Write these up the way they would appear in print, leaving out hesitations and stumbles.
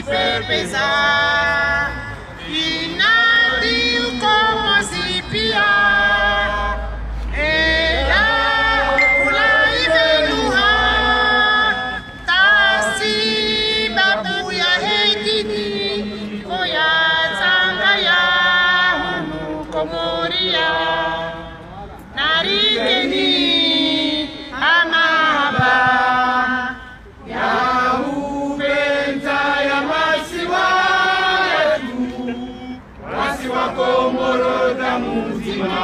super pesar y nadie como si pia era ula iveluha tasi babu ya hedini oya tanga ya hunu komoria narikeni amaba Komoro da muzima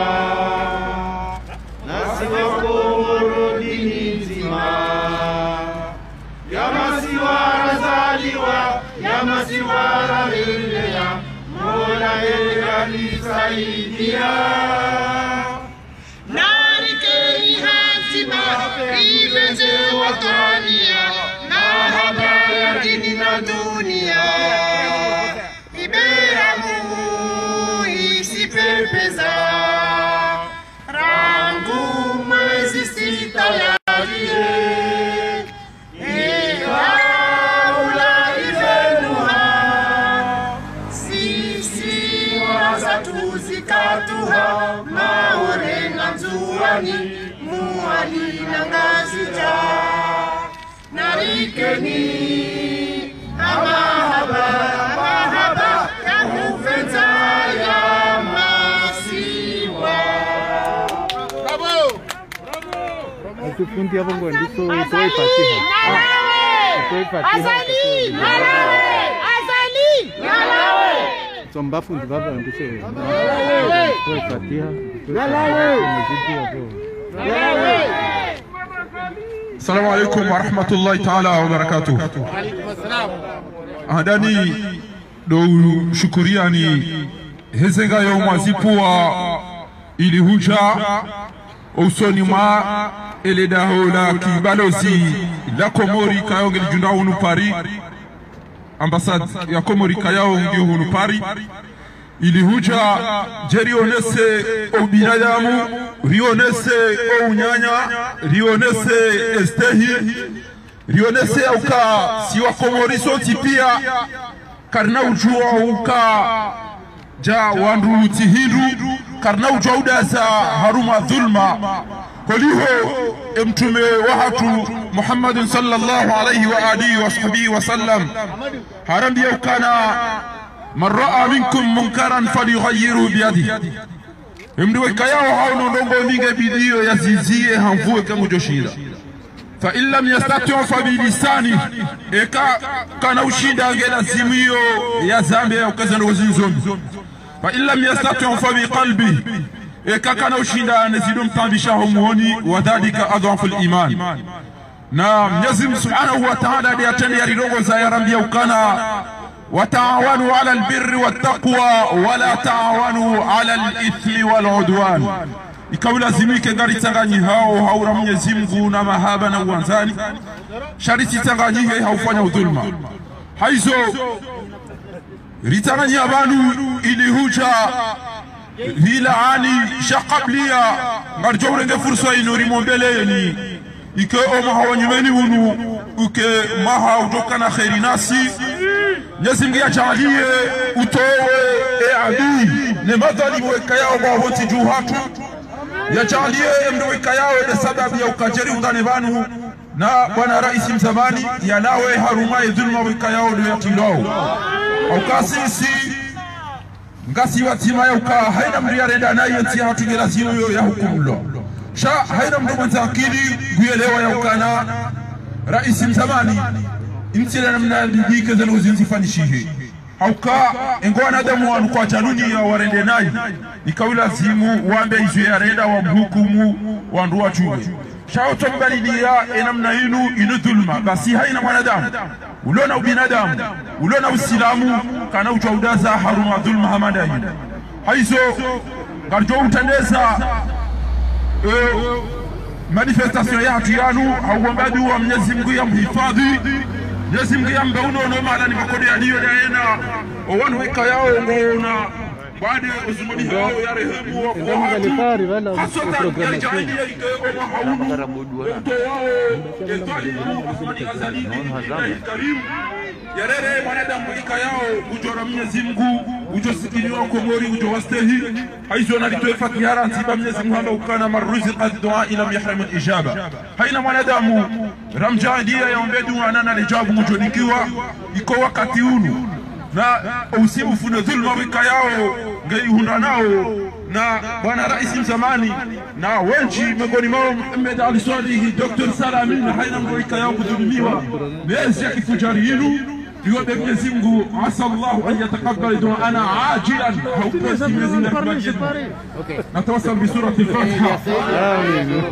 nasiwa komoro dinizima yamasiwara zaliwa yamasiwara lelea mola elisaidia narikeni hatima riveze watania na habari dini na dunia pesa rangu mwezi sita ya jie ula ivenuha sisi wazatu zikatuha maore na zuani muali na ngazija narikeni amahaba mahaba ya kufeta ya Tufundi hapo ngwandiso utoi fatiha. Utoi fatiha. Azali! Nalawe! Azali! Nalawe! Somba fundi baba ngwandiso. Utoi fatiha. Nalawe! Nalawe! Assalamu alaikum wa rahmatullahi ta'ala wa barakatuh. Wa alaikum assalam. Hadani do shukuriani hezenga yo mwazipua ilihuja usoni mwa eledaho la kibalozi la Komori kayo ngeli junda hunu Paris ambassade ya Komori kayo ndio hunu Paris ilihuja jerionese obinadamu rionese unyanya rionese estehi rionese uka siwa Komori soti pia karna ujua uka ja wandu tihindu karna ujua udaza haruma dhulma koliho mtume wahatu Muhammad sallallahu alayhi wa alihi wa sahbihi wa sallam harambi ukana man raa minkum munkaran falyughayyiru biyadihi mdiwe kayao hauno ndongo minge bidio yazizie hamvue kama joshira fa illam yastati fa bilisani eka kana ushinda ngela zimio ya zambe ya ukazana wazinzombi fa illam yastati fa biqalbi eka kana ushinda nezidum tambishaho muoni wadhalika adhafu al-iman na Mwenyezi Mungu Subhanahu wa Ta'ala ndiye atende ridongo za yarambia ukana wataawanu ala albirri wattaqwa wala taawanu ala alithmi waludwan ikawilazimike ngari tanganyi hao haura Mwenyezi Mungu na mahaba na uanzani shariti tanganyihe haufanya udhulma haizo ritanganyi abanu ilihuja hilaani shaqablia ngarjowrenge fursa inuri mombeleni ike oma hawanyimeni unu uke maha utokana khairi nasi Mwenyezi ya jalie utowe adui ne madhalimu wekayao kwa wote juu hatu ya jalie mdo wekayao de sababu ya ukajeri undane banu na bwana rais mzamani ya nawe harumai dhulma wekayao ndio yatilao au kasisi ngasi watima ya uka haina mria renda naye ntia hatu lazima yo ya hukumlo sha haina mdo mwenza akili kuelewa ya ukana rais mzamani imtila namna bidike zalo zinzifanishihe hauka engwana damu wanu kwa chanuni ya warende naye ikawila zimu wambe izwe ya renda wa mhukumu wandu wa chume shao tombalidia enamna inu dhulma basi haina mwanadamu ulona ubinadamu ulona usilamu kana uchaudaza haruma dhulma hamada inu haizo garjo utandeza manifestation ya hatu yanu hauwambadi wa Mwenyezi Mungu ya mhifadhi Mwenyezi Mungu ya mbauno no mala ni makodi ya niyo daena owanu weka yao ngona baada uzumuni hao ya rehemu wa kwa hasota ya jahili ya ike oma haunu mto wao ketwali Muhammad azali ni karimu yarere mwanadamu ika yao ujora Mwenyezi Mungu ujosikiliwa komori ujowastehi haizo nalitoe fatihara ntiba Mwenyezi Mungu hamba ukana maruzqa dua ila yahramu ijaba haina mwanadamu ramjaadia yaombedu anana lijabu mujonikiwa iko wakati unu na usibu funa dhulma wika yao ngai hunda nao na bwana rais mzamani na wenji miongoni mwao Muhammad Ali Swalihi Dr. Salamin haina mgoika yao kudhulumiwa miezi ya kifujari hinu liombe Mwenyezi Mungu asa Allah an yataqabbal du'ana ajilan haupesi miezi na kubali natawasal bi surati al-Fatiha Amin.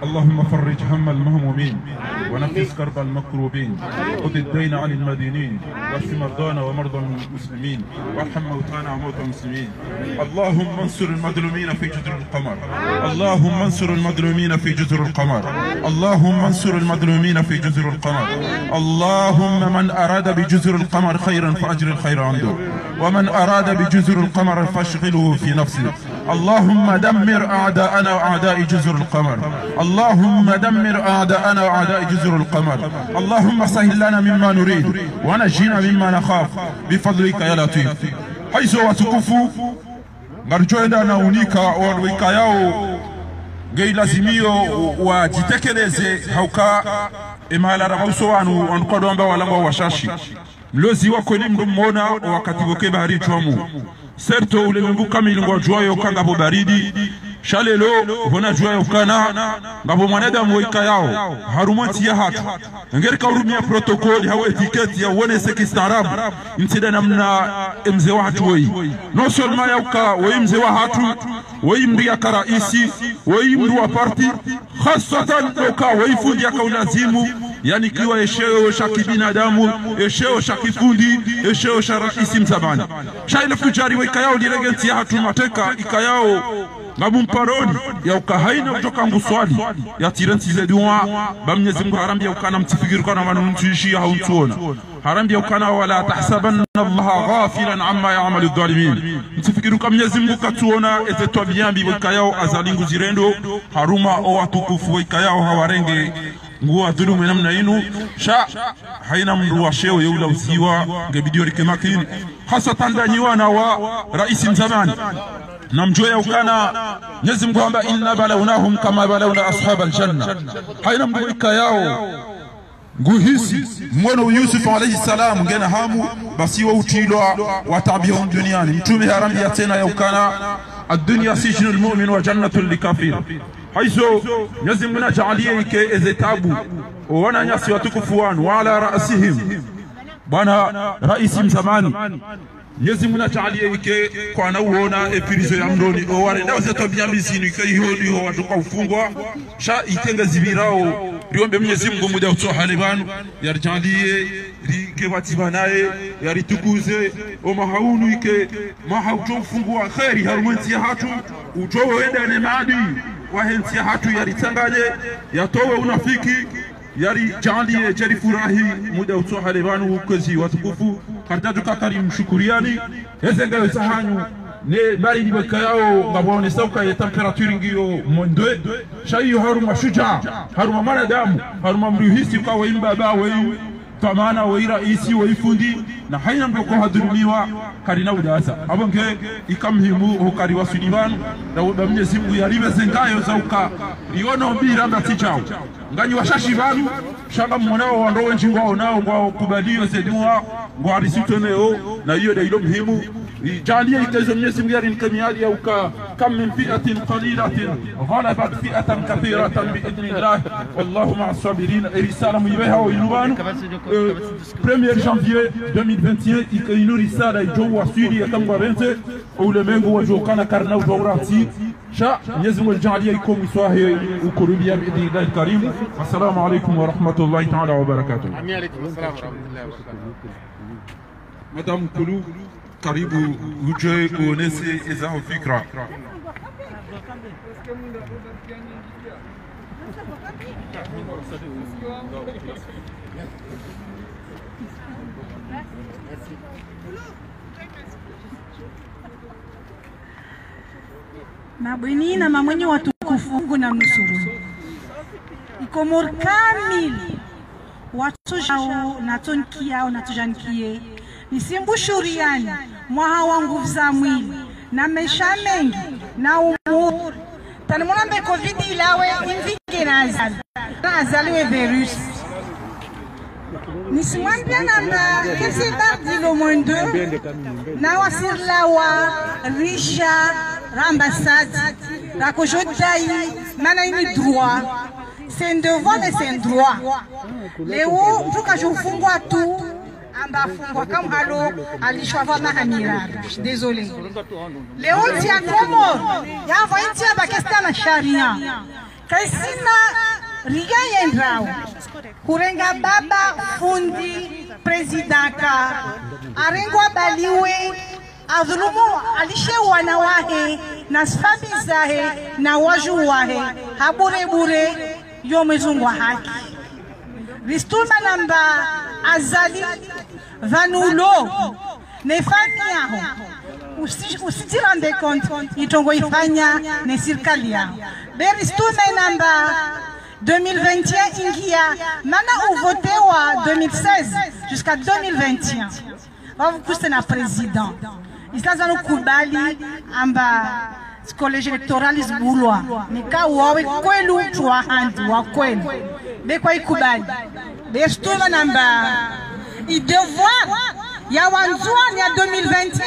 اللهم فرج هم المهمومين ونفس كرب المكروبين خذ الدين عن المدينين واشف مرضانا ومرضى المسلمين وارحم موتانا وموتى المسلمين اللهم انصر المظلومين في جزر القمر اللهم انصر المظلومين في جزر القمر اللهم انصر المظلومين في جزر القمر اللهم من أراد بجزر القمر خيرا فأجر الخير عنده ومن أراد بجزر القمر فاشغله في نفسه اللهم دمر أعداءنا وأعداء جزر القمر اللهم دمر أعداءنا وأعداء جزر القمر اللهم سهل لنا مما نريد ونجينا مما نخاف بفضلك يا لطيف حيث وتكفوا نرجونا نونيك ونويك yao ngai lazimio wajitekeleze hauka imala rabuso wanu wankodomba walamba washashi mlozi wako ni mndu mmona wakati woke bahari chwamu serto ulimwengu kamili ngojwayo kangabo baridi shalelo hona jwayo kana ngabo mwanadamu wika yao harumanti ya hatu ngeri kaurumia protokoli hawa etiketi ya uone sekistarabu mtida namna mze wa hatu wei no solma ya uka wei mze wa hatu wei mri ya karaisi wei mri wa parti khasatan uka wei fundi ya kaulazimu yani kiwa esheo shaki binadamu esheo shaki fundi esheo sharaisi mzabani shaile fujari wika yao diregenti ya hatu mateka ika yao ngabumparoni ya ukahaina kutoka nguswali ya tiranti zedua bamnyezi Mungu harambi ya ukana mtifikiru kana manuntuishi hauntuona harambi ya ukana wala tahsabanna Allah ghafilan amma ya'malu adh-dhalimin mtifikiru kama Mwenyezi Mungu katuona ezetwa biambi wikayao azalingu zirendo haruma o watukufu wikayao hawarenge nguwa dhulumu namna inu sha haina mndu wa sheo yeula usiwa ngebidio rikemakini hasa tandanyiwa na wa rais mzamani namjoya ukana Mwenyezi Mungu amba inna balawnahum kama balawna ashabal janna haina mgoika yao nguhisi mwana Yusuf alayhi salam ngena hamu basi wa utilwa watabion duniani mtume harambi ya tena ya ukana ad-dunya sijnul mu'min wa jannatul likafir haizo Mwenyezi Mungu anajalia ike ezetabu wana nyasi watukufu wanu wala raasihim bwana rais mzamani Mwenyezi Mungu anajalia ike kwa nauona epirizo ya mdoni o wale ndio zetu biambizini ike hiyo ndio watu kwa ufungwa sha itenga zibirao riombe Mwenyezi Mungu muda utoa halibanu yarjalie rikebatiba naye yaritukuze o mahaunu ike mahauto ufungwa khairi harumenti ya hatu utoe enda ne maadi wahensi hatu yaritanganye yatowe unafiki yari jalie jari furahi muda utoa halibanu ukozi watukufu kartaju kakarim shukuriani ezenga sahanyu ne bari dibakayao ngabone sauka ya temperature ngiyo mondwe shayi haruma shuja haruma manadamu haruma mruhisi kwa waimba ba wai tamana wai raisi wai fundi na haina mboko hadrumiwa karina udasa abonge ikamhimu hokari wasunivan na Mwenyezi Mungu yaribe zengayo zauka riono mbira mbatichao nganyi washashi banu shanga mwanao wandowe njingwao nao kwa kubaliyo sedua ngwari sitoneo na hiyo ndio muhimu jalia ikazo Mwenyezi Mungu yarimkamiali ya uka kam min fi'atin qalilatin ghalabat fi'atan kathiratan bi idnillah wallahu ma'as sabirin risala muibeha wa inubanu 1er janvier 2021 ikaino risala ijo wasiri ya kangwa bente ulemengu wajokana karna udawrati sha Mwenyezi Mungu jalia ikum iswahi ukurubia bi idnillah alkarim assalamu alaykum wa rahmatullahi ta'ala wa barakatuh alaykum assalam wa rahmatullahi wa barakatuh Madame Kulu karibu uje uonese ezao fikra Merci. mabweni na mamwenye watukufu Mungu na mnusuru. Ikomor kamili watu jao na tonkiao na tujankie nisimbu shuriani mwaha wa nguvu za mwili na maisha mengi na umuri tanimuna mbe covid ilawe invike na azaliwe virus nisimwambia na kesi bardi lo monde na wasirla wa risha rambassade rakojodai mana ini droit c'est un devoir mais c'est un droit leo mtuka jufungwa tu amba fungwa kama halo alishwa mahamira désolé leo tia Komoro ya vaintia bakesta na sharia kaisina riga yendrao kurenga baba fundi presidenta arengwa baliwe adhulumu alishe wanawahe na sfabizahe na waju wahe habure bure yomezungwa haki ristuma namba azali vanulo ne famille usiti rende compte itongo ifanya ne serikali yao beristuma namba 2021 ingia mana uvotewa 2016 jusqu'à 2021 vavu kuste na président isaza no kubali amba collège électoral isbulwa nika wawe kwelu twa handi wa kwelu be kwa ikubali be stuma namba i devoir ya wanzwani ya 2021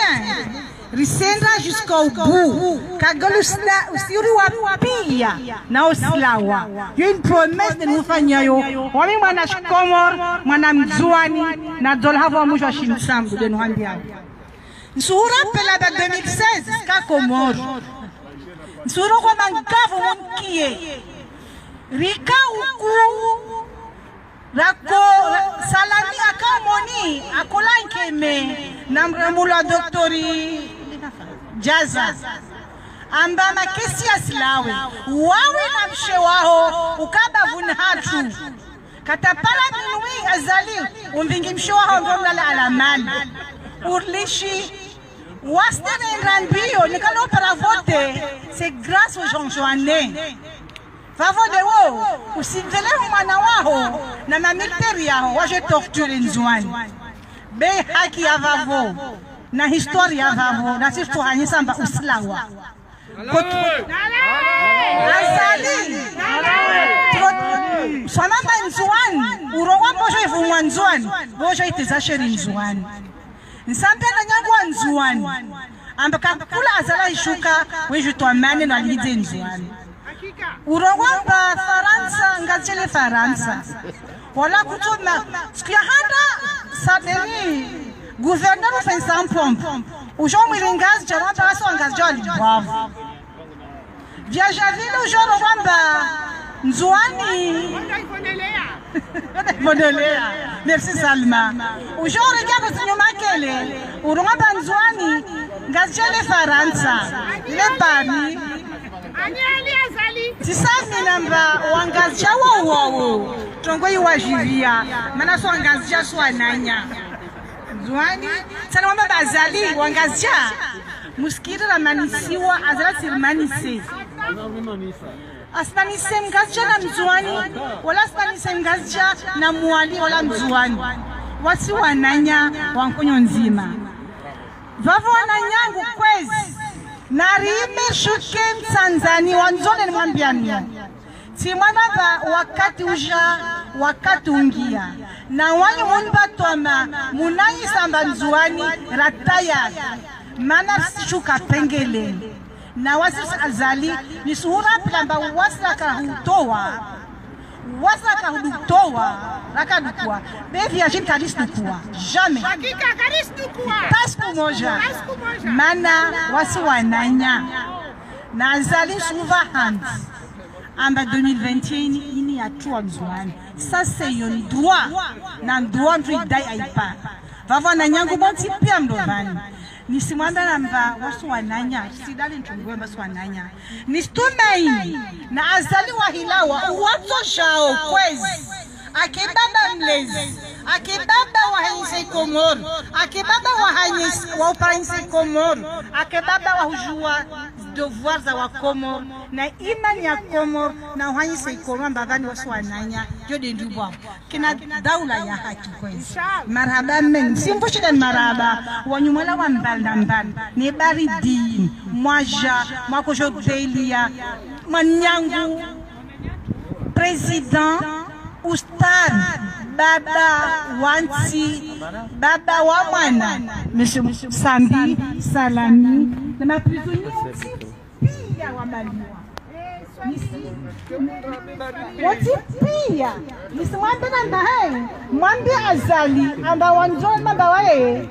risenda jusqu'au bout kagalusla usiri wa pia na oslawa yo une promesse de nufanya yo wami mwana Komoro mwana mzwani na dolhava mujwa shinsambu de nuambia nsura pela ba 2016 ka Komoro nsura kwa mangavu munkie rika uku rako salami akamoni akolanke me namremula doktori jaza amba makesi asilawe wawe na mshe wao ukaba vunhatu katapala minui azali umvingi mshe wao ngomla alamali urlishi wastene nrambio nikalo para voter c'est grâce aux gens joannés favode wo usivele mwana wao na mamiliteri yao waje torture nzwani be haki ya vavo na historia ya vavo na sisi tuhanyisa mba uslawa azali samamba nzwani urowa bojo ifumwa nzwani bojo itezasheri nzwani nsampe na nyangwa nzwani amba kakula azala ishuka weju tuamane na lidze nzwani urowamba Faransa ngachele Faransa wala kutuma sikia handa saderi gouverneur fait sans pompe ujo mwiringazi charamba waso ngazjoli bravo viajavile ujo rowamba nzwani Monolea merci Salma ujo regarde nyuma kele urowamba nzwani ngachele Faransa le Paris tisami namba wangazja wawo tongo iwajivia mana so wangazja swananya zwani sana wamba bazali wangazja muskira la manisiwa azala sirmanise asmanise mgazja na mzwani wala asmanise mgazja na muali wala mzwani wasi wananya wankunyo nzima vavo wananyangu kwezi narime shuke msanzani wanzone ni mwambianyo timwana ba wakati uja wakati ungia na wanyu munba toma munayi samba nzuani rataya mana shuka pengele na wasi azali ni suhura plamba wasaka hutowa wasaka hutowa rakadukwa bevi ajin kadistukwa jamais hakika kadistukwa tasku moja mana wasi wananya na azali suva hand amba 2021 ini atua nzuani ça c'est un droit na droit tu dai aipa vava na nyangu bonti pia mdovani nisimwanda namba wasu wananya sidali ntungwe basu wananya nistumei na azali wa hilawa uwato shao kwezi akibaba mlezi, akibaba wahanyisa Komoro, akibaba wa upanyisa Komoro, akibaba wahujua devoir za wa Komoro na imani ya Komoro na wahanyisa Komoro mbavani wasu wananya yode ndubwa kina daula ya haki kwezi. Marhaba mengi simfushida marhaba wanyumala wa mbanda ni baridi mwaja mwakojo belia manyangu Président Oustad Baba Wansi Baba Wamana Monsieur Sambi Salami na maprisonniers pia wabaliwa wati pia nisimwambie nanda hai mwambie Azali amba wanjoni mamba wae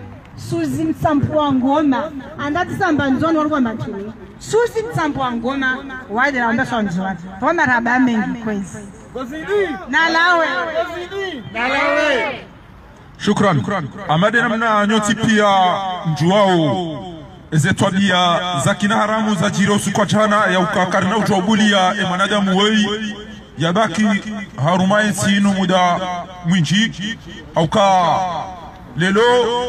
Suzi Mtsampu wa Ngoma andati samba nzoni walikuwa matuni Suzi Mtsampu wa Ngoma waide na wanda sonjwa kwa marhaba mengi kwezi nalawe shukran amade namna nyoti pia njuao ezetwabia za kina haramu za jirosu kwa jana ya ukakarina ujobulia emanadamu wei yabaki harumaye sinu muda mwinji auka lelo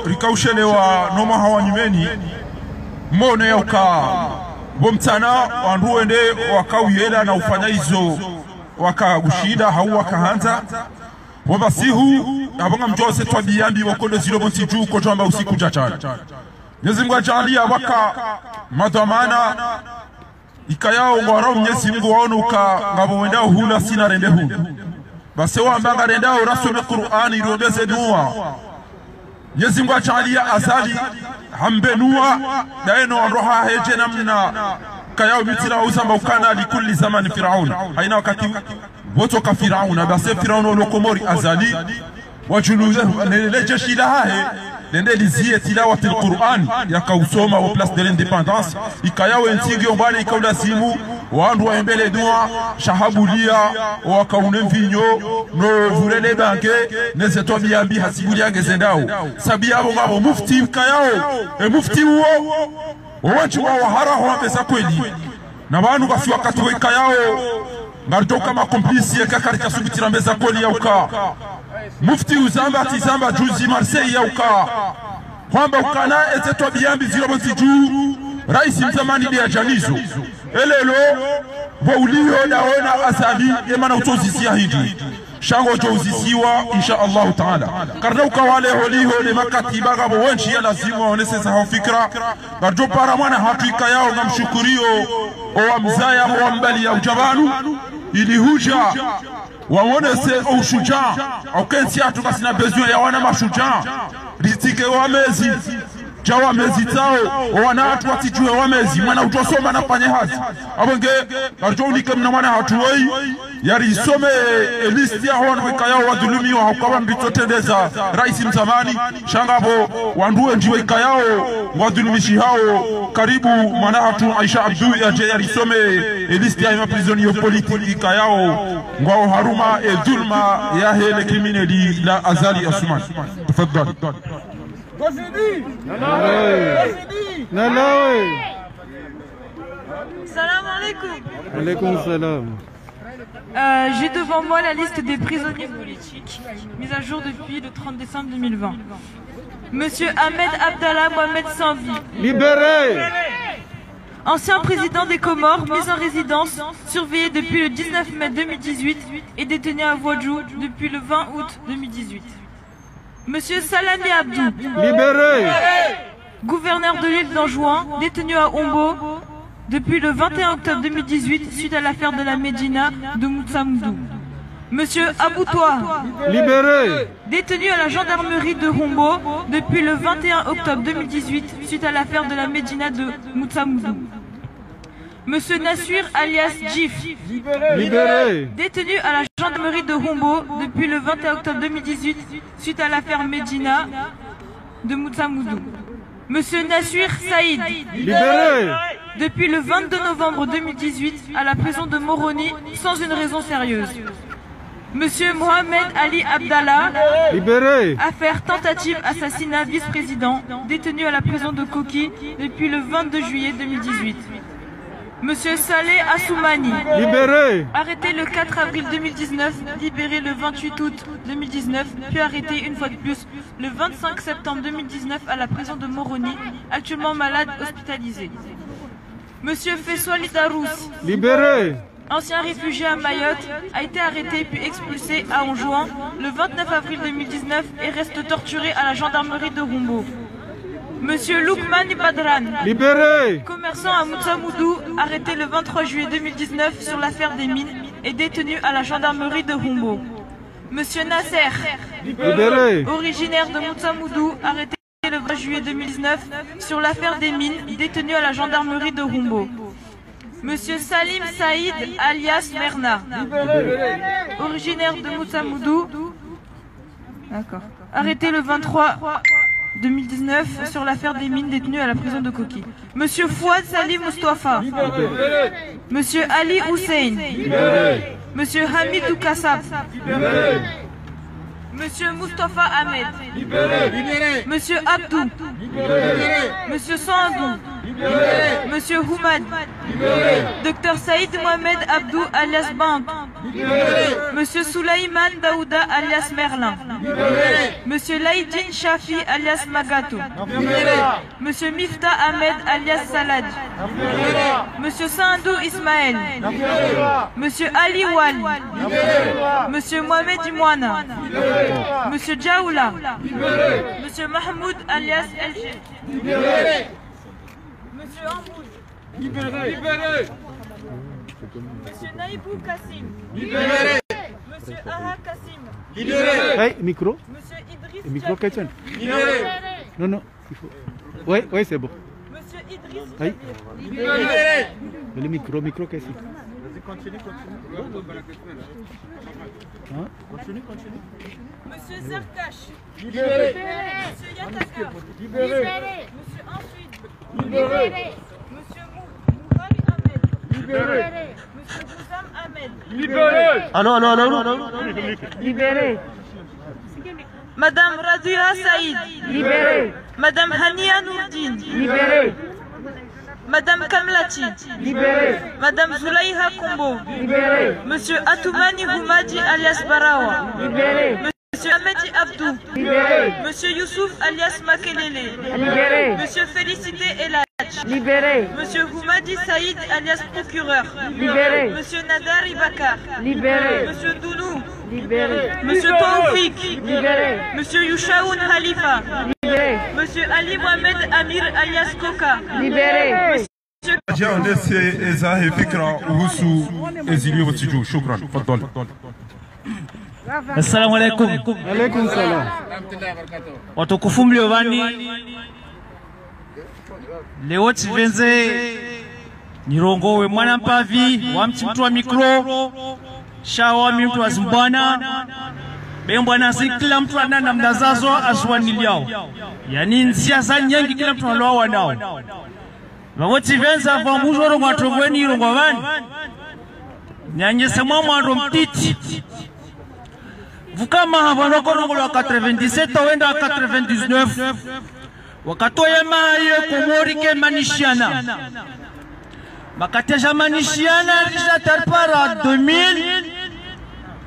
rikaushelewa noma hawanyumeni mone ya uka bomtana wanduende wakawiyela na ufanya hizo wakagushida hau wakahanza wabasihu abanga mjose twabiyambi wakondo zilo bonsi juu kojamba usiku jachana Mwenyezi Mungu ajalia waka madhamana ikayao ngwaro Mwenyezi Mungu waonuka ngabo wenda hula sina rende hula basi wambanga renda urasome Qur'ani irobeze dua Mwenyezi Mungu ajalia Azali hambenua daeno roha heje namna kayao mitira usamba ukana likulli zaman Firaun haina wakati woto ka Firaun basi Firaun olokomori Azali wajuluzehu lejeshi lahahe lende lizie tilawati al-Qur'an yakausoma wa place de l'indépendance ikayawe ntingi ombali ikaula simu wandu waembele dua shahabulia wakaune mvinyo no vulele banke nezeto biambi hasibulia ngezendao sabia abo ngabo mufti kayao mufti wo wachi wa wahara ho pesa kweli na bantu basi wakati wa kayao ngaritoka makomplisi yakakarika subitira mbeza kweli ya uka Mufti uzamba tizamba juzi Marseille ya uka kwamba ukana etetwa biambi zilo bonsi juu Rais mzamani dia janizo elelo waulio daona Azali yemana utozisia hindi shango jozisiwa insha Allah taala karna ukawale holiho le makatiba gabo wenchi ya lazima waonese za fikra garjo para mwana hatuika yao na mshukurio o mzaya wa mbali ya ujabanu ili huja waonese ushujaa au kensi atu kasina besoin ya wana mashujaa ritike wamezi jawa mezi tao wana watu watijue wamezi mwana utosoma na fanye hazi abonge arjonike mna mwana hatuwei yari some listi ya wana wika yao wadhulumi wa hukawa mbitotendeza rais mzamani shangabo wanduwe njiwe ika yao wadhulumishi hao karibu mwana hatu Aisha Abdu ya je yari some listi ya maprisonnier politiki ika yao ngwao haruma dhulma ya hele krimineli la Azali Asuman tafadhali Nalawe. Salam alaikum. Alaikum salam. J'ai devant moi la liste des prisonniers politiques, mise à jour depuis le 30 décembre 2020. Monsieur Ahmed Abdallah Mohamed Sanvi. Libéré. Ancien président des Comores, mis en résidence, surveillé depuis le 19 mai 2018 et détenu à Ouadjou depuis le 20 août 2018. Monsieur Salami Abdou. Libéré. Gouverneur de l'île d'Anjouan, détenu à Ombo depuis le 21 octobre 2018 suite à l'affaire de la Médina de Moutsamoudou. Monsieur Aboutoua. Libéré. Détenu à la gendarmerie de Hombo depuis le 21 octobre 2018 suite à l'affaire de la Médina de Moutsamoudou. Monsieur Nassuir alias Jif. Libéré. Détenu à la gendarmerie de Hombo depuis le 21 octobre 2018 suite à l'affaire Médina de Moutsamoudou. Monsieur Nassuir Saïd. Libéré. Depuis le 22 novembre 2018 à la prison de Moroni sans une raison sérieuse. Monsieur Mohamed Ali Abdallah. Libéré. Affaire tentative assassinat vice-président, détenu à la prison de Koki depuis le 22 juillet 2018. Monsieur Saleh Assoumani. Libéré. Arrêté le 4 avril 2019, libéré le 28 août 2019, puis arrêté une fois de plus le 25 septembre 2019 à la prison de Moroni, actuellement malade, hospitalisé. Monsieur Fessoali Darousse. Libéré. Ancien réfugié à Mayotte, a été arrêté puis expulsé à Anjouan le 29 avril 2019 et reste torturé à la gendarmerie de Rumbo. Monsieur Loukman Badran, libéré. Commerçant à Moutsamoudou, arrêté le 23 juillet 2019 sur l'affaire des mines et détenu à la gendarmerie de Rumbo. Monsieur Nasser, libéré. Originaire de Moutsamoudou, arrêté le 20 juillet 2019 sur l'affaire des mines, détenu à la gendarmerie de Rumbo. Monsieur Salim Saïd alias Merna, originaire de Moutsamoudou, arrêté le 23 2019 sur l'affaire des mines, détenu à la prison de Koki. Monsieur Fouad Salim Mustafa, Monsieur Ali Hussein, Monsieur Hamidou Kassab, Monsieur Mustafa Ahmed, Monsieur Abdou, Monsieur Sandou, Monsieur Houmad, Docteur Saïd Mohamed Abdou alias Bank, Monsieur Soulaïman Daouda alias Merlin, Monsieur Laïdine Shafi alias Magato, Monsieur Mifta Ahmed alias Salad, Monsieur Sandou Ismaël, Monsieur Ali Wali, Monsieur Mohamed Imouana, Monsieur Djaoula, Monsieur Mahmoud alias Elche, Monsieur Hamboud, libéré. Monsieur Naïbou Kassim, libéré. Monsieur Aha Kassim, libéré. Hey, micro. Monsieur Idriss Micro Jabir, libéré. Non, il faut. Oui, c'est bon. Monsieur Idriss Hey. Libéré. Le micro Kassim. Continue. Hein? Continue. Monsieur Zerkash, Libéré. Monsieur Yataka, Libéré. Monsieur Ansuid, Libéré. Monsieur Mourali Ahmed, Libéré. Monsieur Bouzam Ahmed, Libéré. Allô. libéré. Madame Radouya Saïd, libéré. Madame Hania Nourdine, libéré. Madame Kamlati, libéré. Madame Zoulaïha Kombo, libéré. Monsieur Atoumani Houmadi alias Barawa, libéré. Monsieur Ahmedi Abdou, libéré. Monsieur Youssouf alias Makelele, libéré. Monsieur Félicité Eladj, libéré. Monsieur Houmadi Saïd alias procureur, libéré. Monsieur Nadar Ibakar, libéré. Monsieur Dounou, libéré. Monsieur Taoufik, libéré. Monsieur Youshaoun Khalifa, libéré. Monsieur Ali Mohamed Amir alias Koka, libéré. Assalamu alaikum. Alaikum salam. Watukufu mliovani, leo chivenze nirongowe mwana mpavi wa mtu wa mikro shawa mtu wa zimbwana bembwana si kila mtu ana namna zazo ashwaniliao, yani nsiasa nyengi kila mtu aloa nao Vamo chivenza va mujoro mwatogweni irongo vani nyanyese mwamwaro mtiti vukama havanokorongolo wa 97 wenda 99 wakatoye maye komorike manishiana makateja manishiana risha tarpara 2000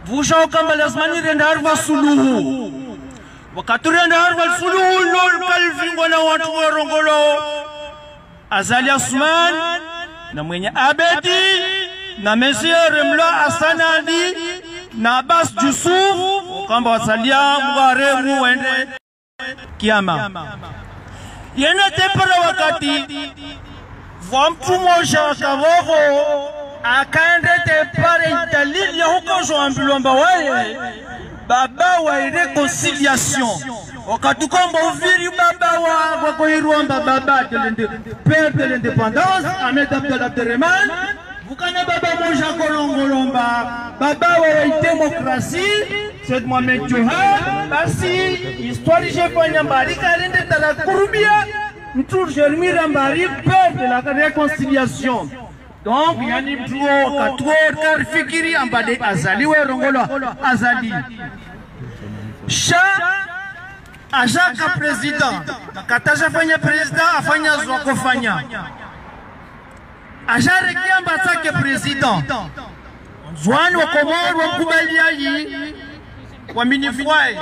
vusha ukamba lazmani renda harva suluhu wakati renda harva suluhu lol kalvingwa na watu warongolo Azali Asman na mwenye Abedi na Monsieur Remla Asanadi na Abbas Yusuf kwamba wasalia mwaremu wende kiama. Yene tepara wakati wa mtu mmoja wakavogo akaende tepare dalili ya huko zoambilomba wae baba wa reconciliation wakati kwamba uviri baba wa kuirwamba baba père de l'indépendance Ahmed Abdel Abderrahman vukana baba moja kolongolomba baba wa démocratie c'est Mohamed Johar basi histoire jefanya mbari kalende tala kurubia mtu Jeremie Mbari père de la réconciliation. Donc yani mtuo katuo karifikiri ambade azali we rongolo azali sha ajaka president kataja fanya president afanya zwa kufanya asharekia mbasake president Zwan wa Komoro wa mkubaliaji wa minifwai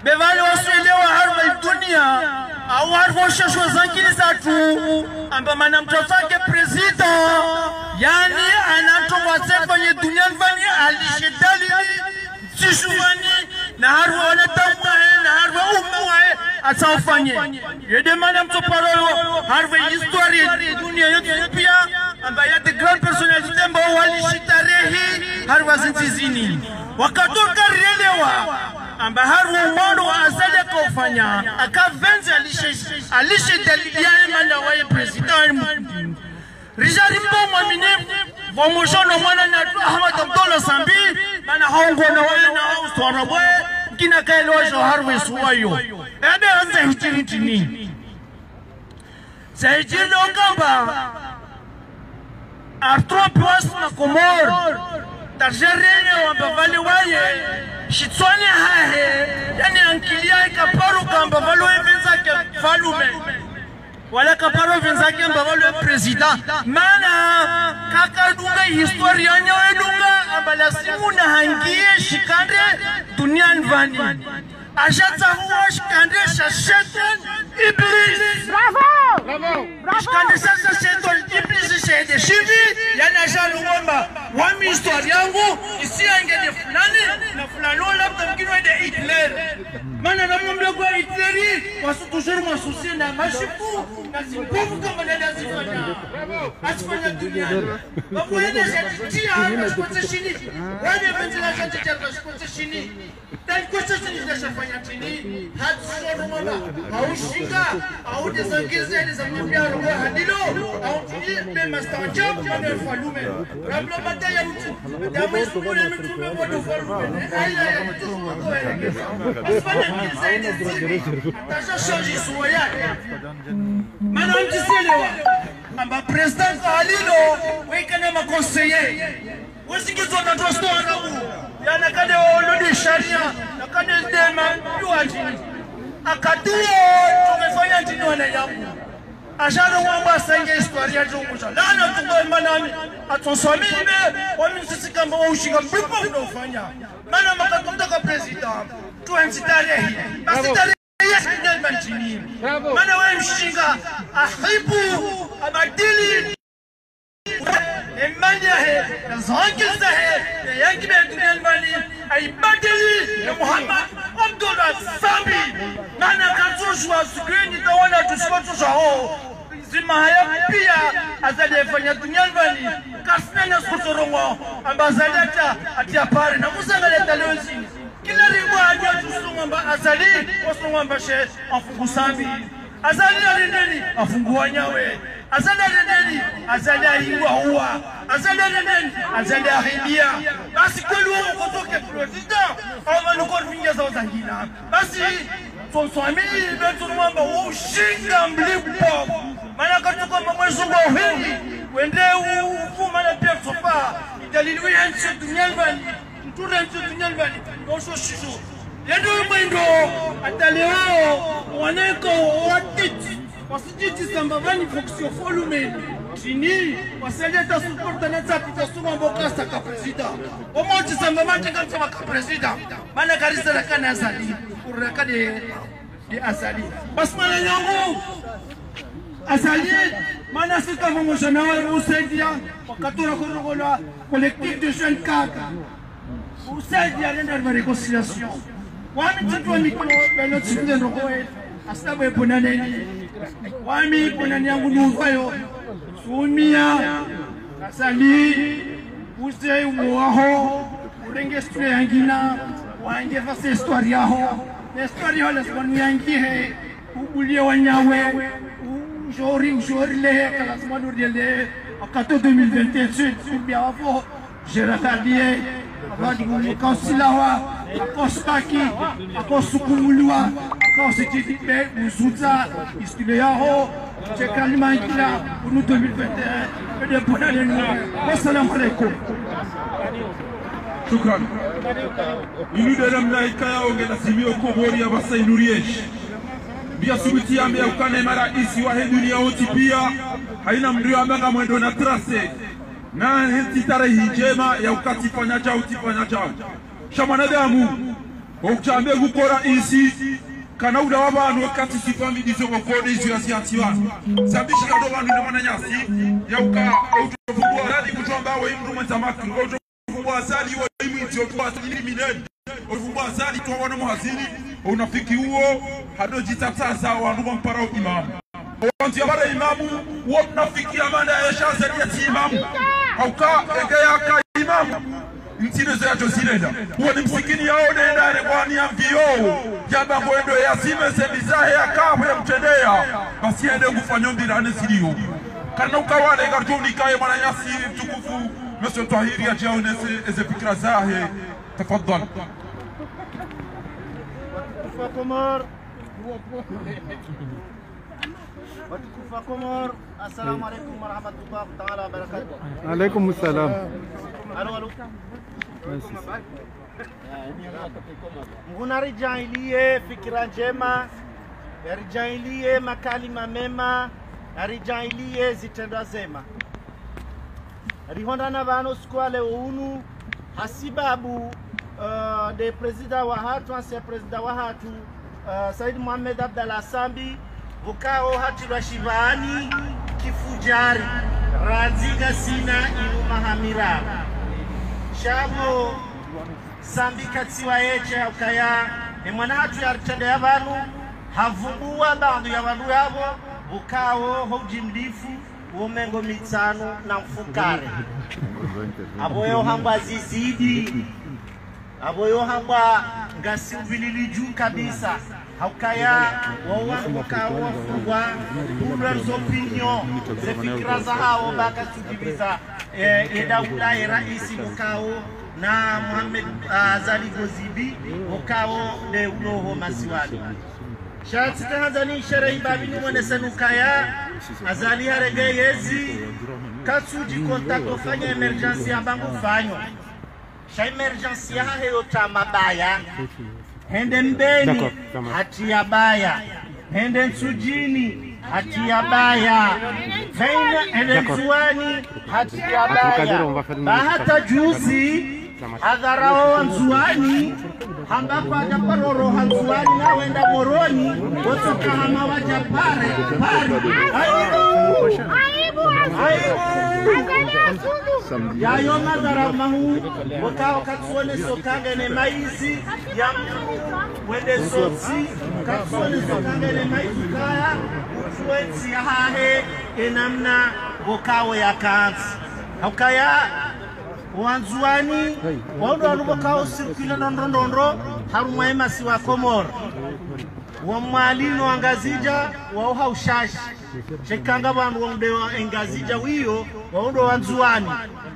bevale wasuelewa harba dunia au harba shashwa zangini zatu amba mana mtoto wake president yani anatoa sefa ye dunia vani alishidalili sishumani na harba wanatamwa na harba umwae atafanye yede mana mtoto parolo harba historia dunia yote pia amba ya de grand personnalité ambao walishitarehi harba zintizini wakatoka rielewa amba harba mwando wa azali akafanya akavenzi alishidalilia mana wae president Rijari Mbomwa mine Vomoshono mwana na Ahmad Abdullah Sambi Mana hongo na wana Auswara bwe Kina kailo jo harwe suwayo Ebe anze hujiri tini Sehijiri okamba Artro Pwas na Komor Tarjerene wambavali waye Shitswane hahe Yani ankilia ikaparu kamba Valo evenza ke falume wala kaparo venzake mbavalo president mana kakadunga historia nyawedunga ambala simuna hangie shikande duniani vani ashatahua shikande shashetan iblis bravo shikande shashetan iblis shede shivi yani ashalungomba wami historia yangu isi angede fulani na fulani labda mkino ede Hitler mana na mwambia kwa Hitleri wasu tujuru masusi na mashifu na simpofu kama nada zifanya asifanya duniani wakuende shajitia ashikote shini wane venzila shajitia ashikote shini tani kwa shini zashafanya chini hatu shono mwamba haushinga haude zangize ni za mwambia rogo hadilo hautuli bema stawachabu wane falume rablo mata ya mtu damu ispule mtume mwado falume aila ya mtu mwako asifanya Taja change sua yake. Mana mtiselewa. Amba president Alilo wekana ma conseiller. Wesikizo na tosto anabu. Yana kade olodi sharia, nakade dema yuaji. Akatuo tumefanya ntini wanayamu. Ashara wamba senge historia jumuja. Lana tuko manani atonswami ibe wami sisika mba ushinga mbipo unofanya. Mana makatutoka president. Tuensitarehi. Basitarehi ya manjini. Mana wewe mshinga ahibu abadili emanya he zangiza he yangibe dunia mbali aibadili ya Muhammad Abdullah Sambi. Mana katushwa screen itaona tusipotusha ho zima haya pia azalifanya dunia mbali kasnena skutorongo ambazaleta atia pare na kusangaleta leo zini kila rimwa ajua tusungamba azali wasungamba she afungu Sambi azali alendeni afungu wanyawe azali alendeni azali ahiwa huwa azali alendeni azali ahidia basi kweli wao kutoke president au manukor vingia za wazangina basi Tonsoami betu mwamba ushinga mlipo mana katuko mwezi wa uhindi wende ufuma na pia sofa idaliliwi hansi duniani vani mture hansi duniani vani nosho shisho yendo mwendo ataleo waneko watiti wasijiti sambavani fokusio folumeni chini waseleta suporta na tapita suma mboka saka presida omoji sambavani kamsa waka presida mana karisa rakana azali uraka de azali basmana nyangu azali mana sika vongosha nawe usaidia wakatura kurogola collectif de jeunes cadres usaidia nenda na réconciliation wami tutwa mikolo belo tsinde rogoe asabe bonaneni wami bonani yangu nuvayo sumia azali usai uaho urenge stre yangina wange fase histoire yaho histoire yaho lazima yangie ubulie wanyawe ujori le kala zmanu riele akato 2021 subia hapo jeratadie abadi kumukausilawa akostaki akosukumuliwa akositipe uzuza istile yaho chekalima ikila unu 2021 ede bonane wassalamu alaikum. Shukran. Ilu de ram laika ya onge na simio kobori ya basa inuriesh. Bia subuti ya mbea ukane mara isi wa he dunia oti pia. Haina mndu ya mbanga mwendo na trase. Na henti tarehi njema ya ukati fanya chao tifanya chao. Shamanadamu. Ukchambe gukora isi. Kana uda wabanu wakati sifami dizo wakone isu ya siyansiwa. Sabishi kado wanu na mananyasi. Ya uka autofukuwa radi kutuamba wa imru mwenza makru. Autofukuwa asali wa imu iti otuwa asali mineni. Autofukuwa asali tuwa wana muhazini. Unafiki huo hado jitatasa wanuwa mparao imamu. Wanti ya bada imamu wapnafiki amanda ya shazali ya ti imamu. Hauka egea ka imamu. Mtine za yato sineda. Huwa ni msikini ya ode ndare kwani ya mvio. Yaba mwendo ya sime se mizahe ya kabu ya mtendea. Basi ende kufanyondi na nesiliyo. Kana ukawale garjoni kaya mana yasi tukufu. Mese Tahiri ya jao nese eze fikra zahe. Tafadhal. Watukufa Komor. Watukufa Komor. Assalamu alaikum warahmatullahi ta'ala wabarakatuh. Alaikum salam. Alo. Mguna rijailie fikira njema, rijailie makalima mema, rijailie zitendo zema. Rihondana vano squale unu hasibabu de president wa hatu ancien president wa hatu Said Mohamed Abdallah Sambi vukao hatu wa Shivani kifujari raziga sina iluma hamira shabo Sambi katsiwa yeche ukaya mwana hatu ya rtende ya vanu havumbua bandu ya vanu yavo vukao hojimlifu umengo mitano na mfukare aboyo hamba zizidi aboyo hamba ngasi uvilili juu kabisa haukaya wawangukawa fuwa ouvert opinion ze fikira za hao baka tukibiza Daouda raisi mukao na Mohamed Azali Gozibi mukao de uloho masiwali Shati Tanzania sherehe babini mwenesenukaya Azali harege yezi katsuji kontakto fanya emergency ya bangu fanyo sha emergency ya heyo tamabaya hende mbeni hati ya baya hende nsujini hati ya baya hende nzuani hati ya baya bahata juzi hadharao wanzuani ambako ajaparoro hanzuani na wenda moroni wotoka hama wajapare ya yoma daramahu wakao katsuone sokanga ne maisi ya wende sotsi katsuone sokanga ne maisi kaya utwensi hahe enamna wakao ya kansi haukaya wanzuani waudo walubokao sirkila nondondondro harumwa emasi wa Komor wa mwalino angazija wauha ushashi shekanga bandu wamdewa engazija wiyo waudo wanzuani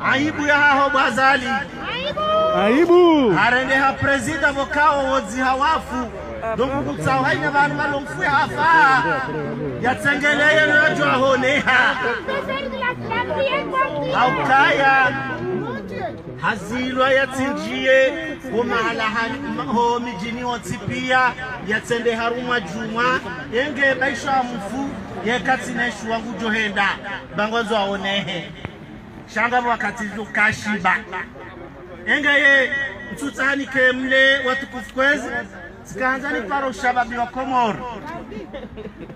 aibu ya haho bazali aibu harende ha prezida vokao wozi hawafu donku kutsao haina bandu malomfu ya hafa ya tengeleye najwa honeha haukaya hazilwa yatsinjie kumahala ho mijini otipia yatsende haruma juma yenge baisha mfu yekatsineshu wangu johenda bangozo aonehe shanga wakati lukashiba yenge ye mtutani kemle watukufu kwezi sikaanzani paro shababi wa Komor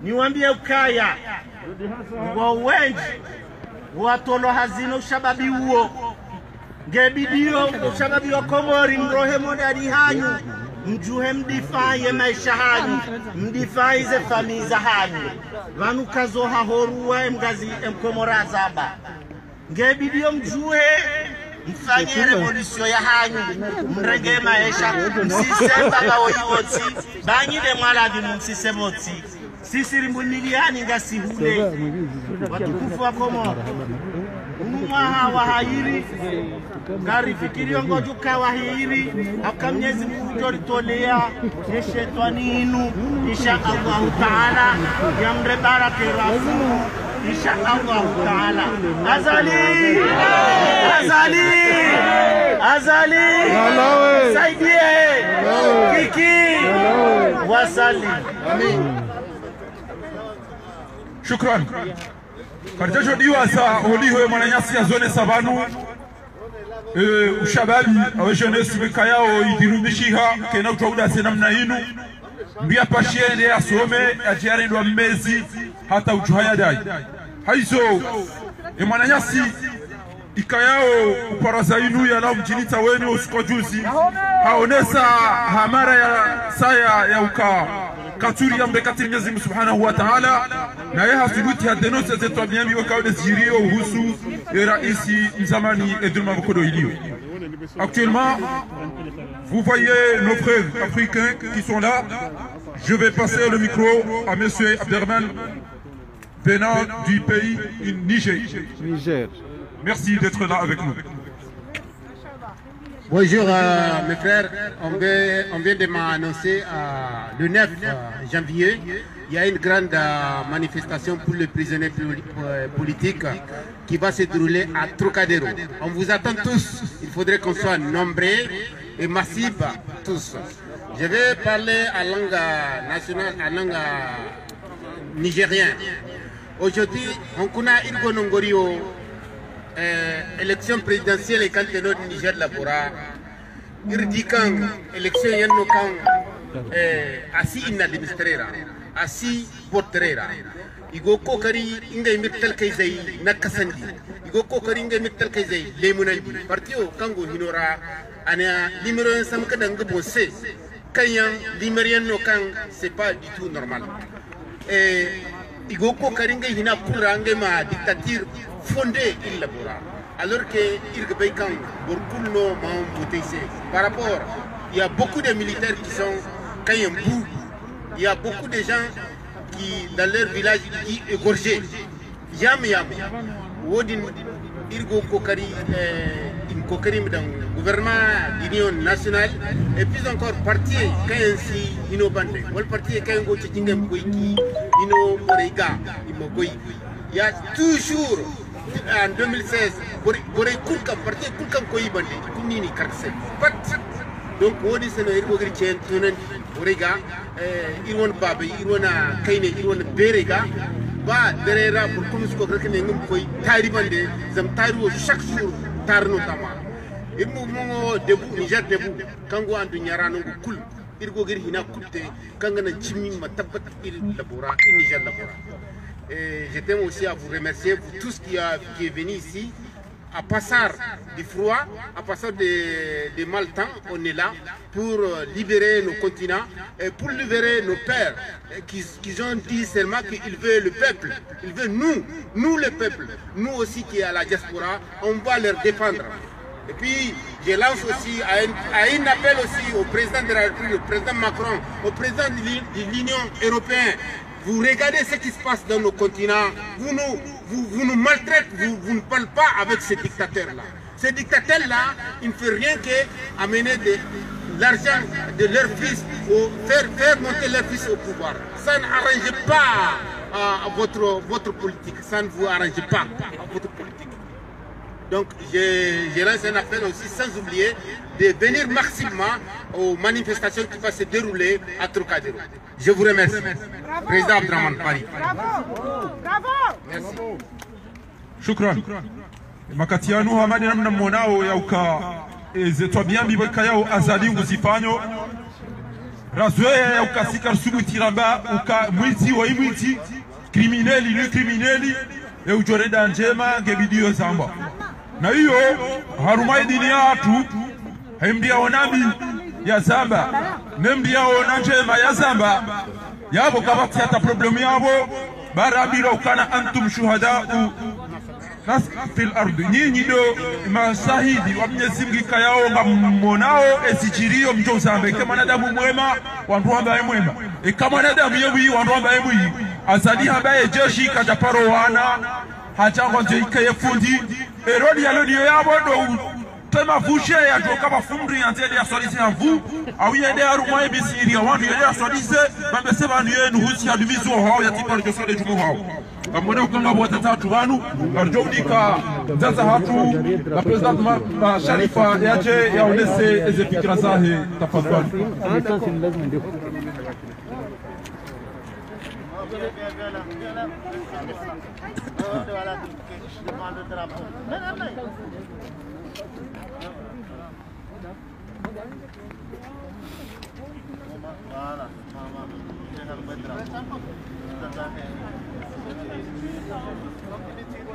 niwambie ukaya wa wenji watolo hazino ushababi huo ngebidio ushababi wa Komori mrohe modari hanyu mjuhe mdifaye maisha hanyu mdifaye ze famiza hanyu vanu kazo hahoruwa mgazi mkomora zaba ngebidio mjuhe mfanye revolution ya hanyu mrenge maisha msisemba bawoyiwotsi banyide mwalavi msisemotsi sisi rimbuniliani ngasi hule watukufu wa Komoro umwaha wahayiri ngari fikirio ngojuka wahiri akamnyezi mkujori tolea yeshetwani inu insha Allah Ta'ala yamre barake rafu insha Allah Ta'ala azali azali azali saidie kiki wasali amin Shukran. Karjajo diwasa holiho mwananyasi ya zone sabanu ushababi awe jeunesse bikayao idirumishiha kena utauda senamna inu mbia pashiende asome ajiare ndo mmezi hata ujuhaya dai haizo mwananyasi ikayao uparaza inu ya lao mjinita weni usikojuzi haonesa hamara ya saya ya uka katuri ya mbekati Mwenyezi Mungu Subhanahu wa Ta'ala na yeye hasubuti ya denonce zetu abiami wakaone zirio uhusu raisi mzamani Edouard Makodo Ilio. Actuellement, vous voyez nos frères africains qui sont là. Je vais passer le micro à monsieur Abderrahmane venant du pays Niger. Merci d'être là avec nous. Bonjour mes frères, on vient de m'annoncer le 9 janvier, il y a une grande manifestation pour les prisonniers politiques qui va se dérouler à Trocadéro. On vous attend tous, il faudrait qu'on soit nombreux et massifs tous. Je vais parler en langue nationale, en langue nigérienne. Aujourd'hui, on connaît Irgo Nongorio. Élection présidentielle et quand on est au Niger labora il dit quand élection yanno quand asi inadministrera asi portrera igo kokari ingay mittal kay zay nakasandi igo kokari ingay mittal kay zay lemunandi partio kango hinora ana numéro 1 sam kadang bosse kayan limerian no kan c'est pas du tout normal igo kokari ingay hina kurangé ma dictature fondé il labora alors que Irgbekan Borkulno par rapport il y a beaucoup de militaires qui sont Kayembou, il y a beaucoup de gens qui dans leur village qui égorgés yam Wodin Irgo Kokari in Kokari dans le gouvernement d'union nationale et puis encore parti Kayensi Inobande ou le parti Kayengo Tchingem Koiki Ino Borega Imogoy. Il y a toujours en 2016, Boré Kulkam, parti Kulkam Koibandi, Kunini Karse. Donc, on dit que nous avons Borega, Irwan Babi, Irwana Kaine, Irwan Berega, va derrière pour que nous soyons Koi, Taribande, Zamtaru, chaque jour, Tarno Tama. Et mouvement debout, Niger debout, Kango Andunyarano Kul, Irgogir Hina Kute, Kangana Chimim Matapat, Il Labora, Niger Labora. Je tiens aussi à vous remercier pour tout ce qui est venu ici. À passar du froid, à passar des mal temps, on est là pour libérer nos continents et pour libérer nos pères qui ont dit seulement qu'ils veulent le peuple. Ils veulent nous le peuple. Nous aussi qui est à la diaspora, on va leur défendre. Et puis, je lance aussi un appel aussi au président de la République, au président Macron, au président de l'Union européenne. Vous regardez ce qui se passe dans nos continents, vous nous maltraitez, vous ne parlez pas avec ces dictateurs-là. Ces dictateurs-là, ils ne font rien qu'amener de l'argent de leurs fils, faire monter leurs fils au pouvoir. Ça n'arrange pas votre politique, ça ne vous arrange pas votre politique. Donc je lance un appel aussi sans oublier de venir massivement aux manifestations qui vont se dérouler à Trocadéro. Je vous remercie. Bravo. Président Abderrahmane Paris. Bravo. Bravo. Merci. Shukran. Makatianu hamadi namna mwanao ya uka zetwabiambi bakayao azali nguzifanyo razwe ya uka sikar sugu tiramba uka mwiti wa imwiti crimineli ya ujoreda njema ngebidio zamba na hiyo harumai dini yatu hembia onambi ya zamba nembia onanjema ya zamba yabo kabati hata problemu yabo barabira ukana antum shuhadau nas fil ardi nyinyi do masahidi wa Mwenyezi Mungu kayao ngamonao esijirio mjo zambe kama nadamu mwema wandu ambaye mwema kama nadamu yewi wandu ambaye mwi azali ambaye jeshi kajaparo wana hachango nje ikaye fundi erodi yalodiyo yabo do tema fouché ya joka ba fundri anteli ya solisi en vous awiyende arumwa ebisiri wandu ya solise bambese bandu yenu husi ya dumizo hao ya tipalo joso de jumu hao amone ukanga bwa tatu wanu arjodika zaza hatu la president Sharifa yaje yaonese ezefikira zahe tafadhali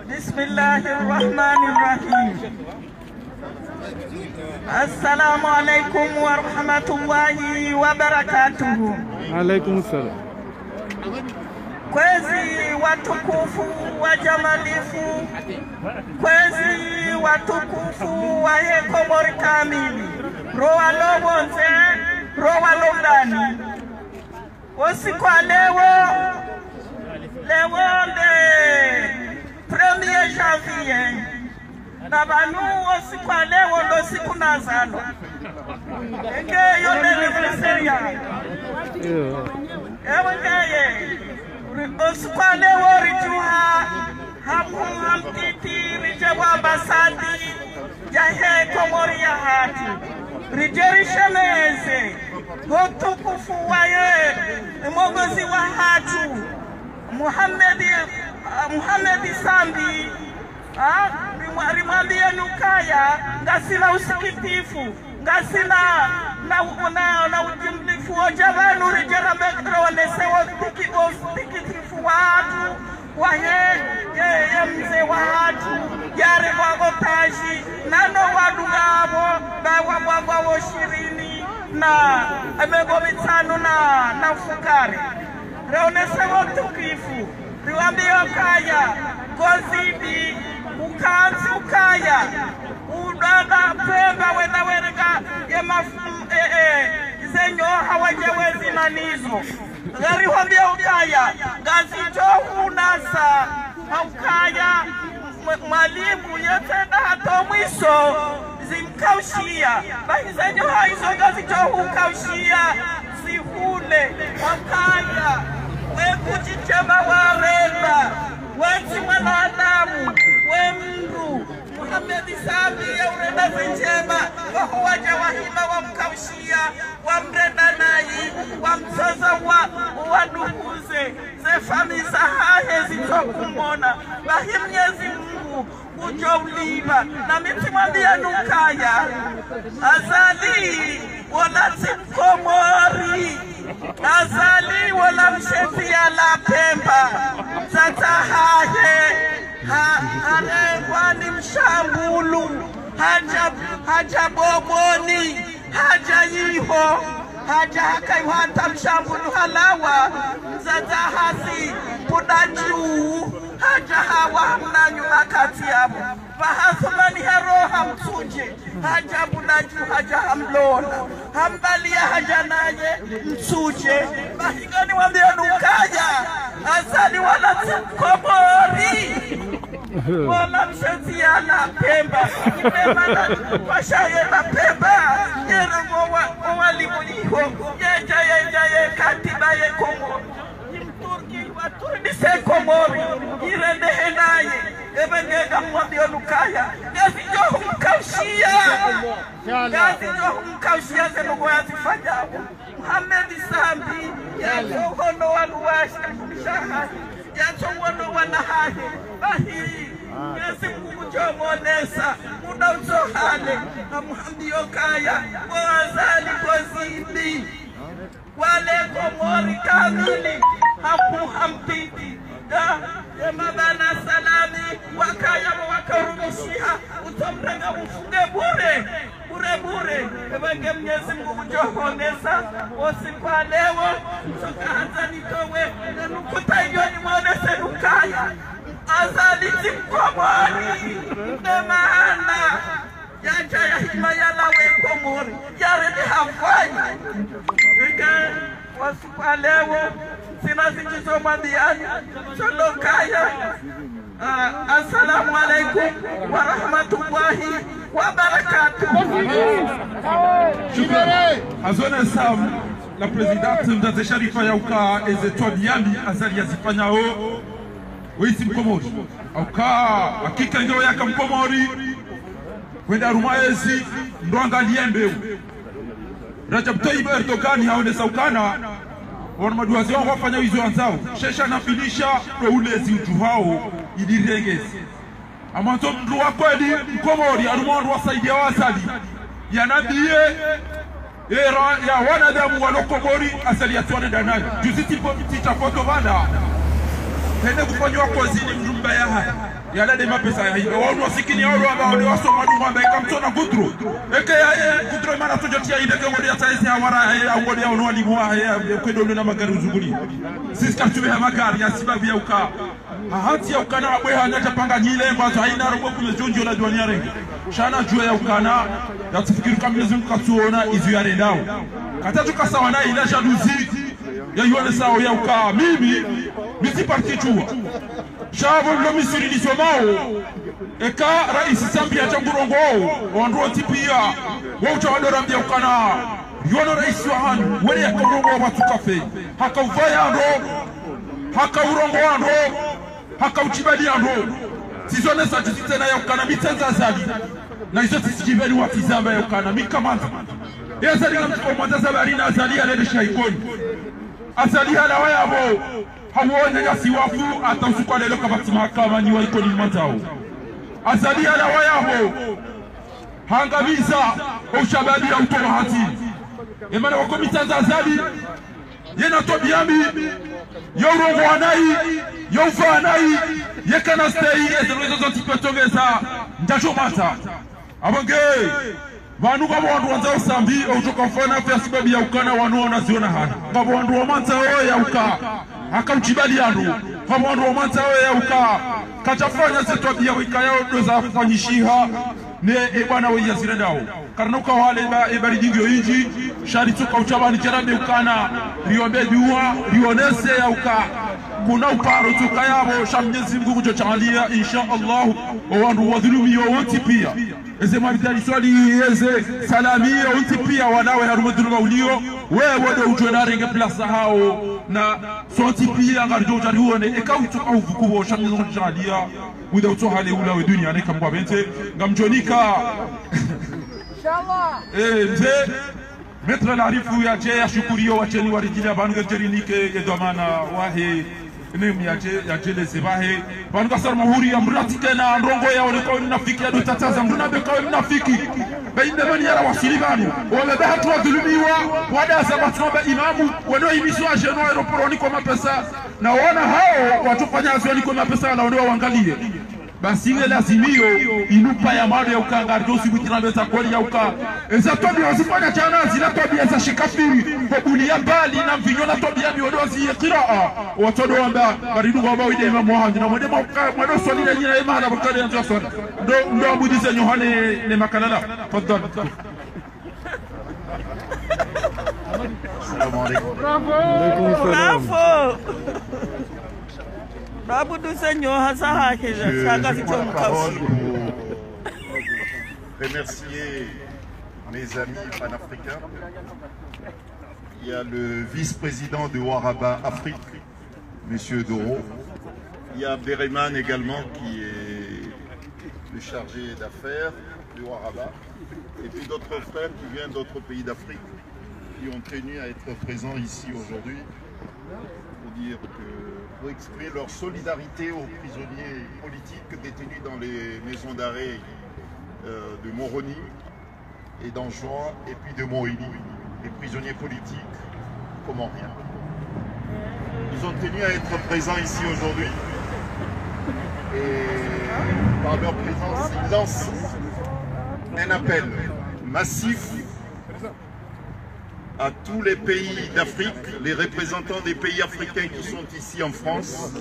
Bismillahirrahmanirrahim. Assalamu alaikum wa rahmatullahi wa barakatuhu. Alaikum salam. Kwezi watukufu wa jamalifu, kwezi watukufu wa Komori kamili, roa lobonze, roa londani. Usiku wa leo nde 1er janvier, na banu usiku wa leo ndo siku nazalo. Enge yote nifiseria. Ewe ngeye, usiku wa leo rijuha, hamtiti, rijewa ambasadi, ya Komori ya hati. Rijerishemeze, utukufu waye, mongozi wa hatu, Muhammad Sambi, rimwambie Nukaya, ngasila usikitifu, ngasila na ujimlifu ojabanu rijera bekro wanesewa usikitifu wa hatu, wahe ye mze wa hatu, yare wagotaji, nano wadugabo, bawa washirini, na amego mitano na ufukari. Reonesewa utukifu, riwambie Ukaya, gozidi, ukanzi Ukaya, udada Pemba wena wereka zenyo hawajewezi manizo. Gari wambie Ukaya, gazi johu nasa, Ukaya, mwalimu yetenda hato mwiso, zimkaushia, bahi zenyo haizo gazi johu kaushia, zihule, Ukaya, we kujichema warenda, we mwanadamu, we mndu, Muhammad Sambi ya urenda zinchema, wahuwaja wahima wamkaushia, wamrenda nayi, wamsoza wadukuze, zefami zahahe zitokumona, bahi Mwenyezi Mungu, ujouliva, na miti mwambia Nukaya, azali, wala Komori, azali wala msheti ya la Pemba, tata harengwani mshambulu, haja boboni, haja yiho, haja hakaiwata mshambulu halawa, tata hasi pudajiu, haja hawa hamnanyu makati yabu, vahasumani heroha mtuje, haja budaju haja hamlona, hambalia haja naye mtuje, bahigani wambia Nukaya, azali wala Komori, wala msheti ya la Pemba, Pemba na pashaye la Pemba, yero walimu iho, ye katiba ye Komori, Turki waturudise Komori, irende henaye, ebengega mwambia Nukaya, gazi johu mkaushia, gazi johu mkaushia zenugo ya zifanyawo, Muhammad Sambi, yato hono waluwashi kumshaha, yato hono wanahahe, bahi, Mwenyezi Mungu jomonesa, muda utohale, na Muhammad Ukaya, wazali gozidi, wale Komori kamili, hampiti, ya mabana salami, Wakaya wakarudishia, utomrenga ufunge bure, ebenge Mwenyezi Mungu jomonesa, osipa lewo, sokaanza nitowe, na Nukuta yoni mwonese Nukaya, azali Komori, nemana, yaja ya hima yalawe Komori, yarede hafanya, wasipa lewo, sina zinjizo madiani, Nukaya, assalamu alaikum wa rahmatullahi wa barakatuh. Shukran. Azone Sam, la présidente Mzaze Sharifa Yauka Ezetwa Diambi azali yazifanyao Wisi Mkomori. Auka hakika ndio yaka Mkomori kwenda Rumaezi ndo angalie mbeu. Rajab Tayyip Erdogan haone saukana wana maduazi wao wafanya hizo anzao shesha nafilisha ndo ulezi utu hao idirengezi amanto mtu wa kweli mkomori arumondo wasaidia wasali ya nabie era ya wanadamu walokomori asali ya tuwane danayo juziti ticha foto bana tende kufanywa kozini mjumba ya haya yala de mapesa ya hiyo wao wasikini hao ambao ni wasoma duma ambaye kamtona gudro eke ya gudro mara tujotia ile kengori ya saizi hawara ya ngori ya onwali mwa ya kwendo na magari uzunguni sisi katuwe ya magari ya sababu ya uka hati ya ukana abwe hanaja panga nyile mbazo haina robo kumejonjo la dunia rengi shana jua ya ukana ya tufikiri kama Mungu katuona izu ya rendao katatu kasawa na ile jalousie ya yone sao ya uka mimi miti parti chua shabo lo misiri ni somao eka rais Zambia changurongo wandro tipia wao chawadora mbia ukana yono rais wa hanu wale ya kurongo watu kafe haka uvaya ndo haka urongo ndo haka uchibadi ndo sizone sa tena ya ukana mitenza zali na hizo tisijibeni wa kizamba ya ukana mikamata yesa dinga mkomata zabari na azali ale shaikoni azali hala wayabo hawone ya siwafu atausuka lelo kabati mahakama ni waikoni matao azali hala wayabo hangamiza ushabadi ya utoa hati emana wako mitanza azali yena tobiami yorongo wanai yofanai yekana stay ezo zo tipetongeza ndajo mata abange vanu kama wandu wanzao sambi utoka fana kwa sababu ya ukana wanaona ziona hana kama wandu wa manta ya uka akauchibali yandu kama wandu wa manta ya uka katafanya zetu abia wikayao doza kufanyishiha ne bwana wa yazirendao karnuka wale ba ebari dingyo inji shari tuka uchabani jarabe ukana riombe duwa rionese ya uka kuna uparo tuka yabo shamnyezi Mungu kujochalia insha Allah wandu wadhulumi wote pia eze mabidali swali eze salamia wote pia wanawe harumudhuluma ulio wewe ndio ujona renge plaza hao na sonti pia ngarjo jarione ekautuka uvukubo shamnyezi kujochalia wida utohale ula we dunia ne kamwa bente ngamjonika inshallah mzee metra larifu ya je ya shukurio wacheni warijili abantu gejelinike yedomana wahe nemi ya je leze bahe banu kasar mahuri ya mratike na ndongo ya wale kwa mnafiki ya dutataza mduna beka wa mnafiki bainde mani yara wasilibani wale bahatu wa dhulumiwa wada sabatu wa imamu wano imiswa jeno aeroporoni kwa mapesa na wana hao watufanya azwani kwa mapesa na wano wangalie basi ile lazimio inupa ya mado ya ukanga dosi kutirambeza kweli ya uka eza tobia wasifanya chana zina tobia za shikafiri kubulia bali na mvinyo na tobia miodozi ya qiraa watodo wamba baridu wamba wide Imam Muhammad na mwende mwendo swali na jina ima na bakari ya swali ndo abudize nyohane ne makalala fadhal Assalamu alaikum. Bravo. Je prends la parole pour remercier mes amis panafricains. Il y a le vice-président de Waraba Afrique, M. Doro. Il y a Abderrahmane également qui est le chargé d'affaires de Waraba. Et puis d'autres frères qui viennent d'autres pays d'Afrique qui ont tenu à être présents ici aujourd'hui pour dire pour exprimer leur solidarité aux prisonniers politiques détenus dans les maisons d'arrêt de Moroni et d'Anjouan et puis de Moïli, les prisonniers politiques comoriens. Ils ont tenu à être présents ici aujourd'hui et par leur présence, ils lancent un appel massif à tous les pays d'Afrique, les représentants des pays africains qui sont ici en France,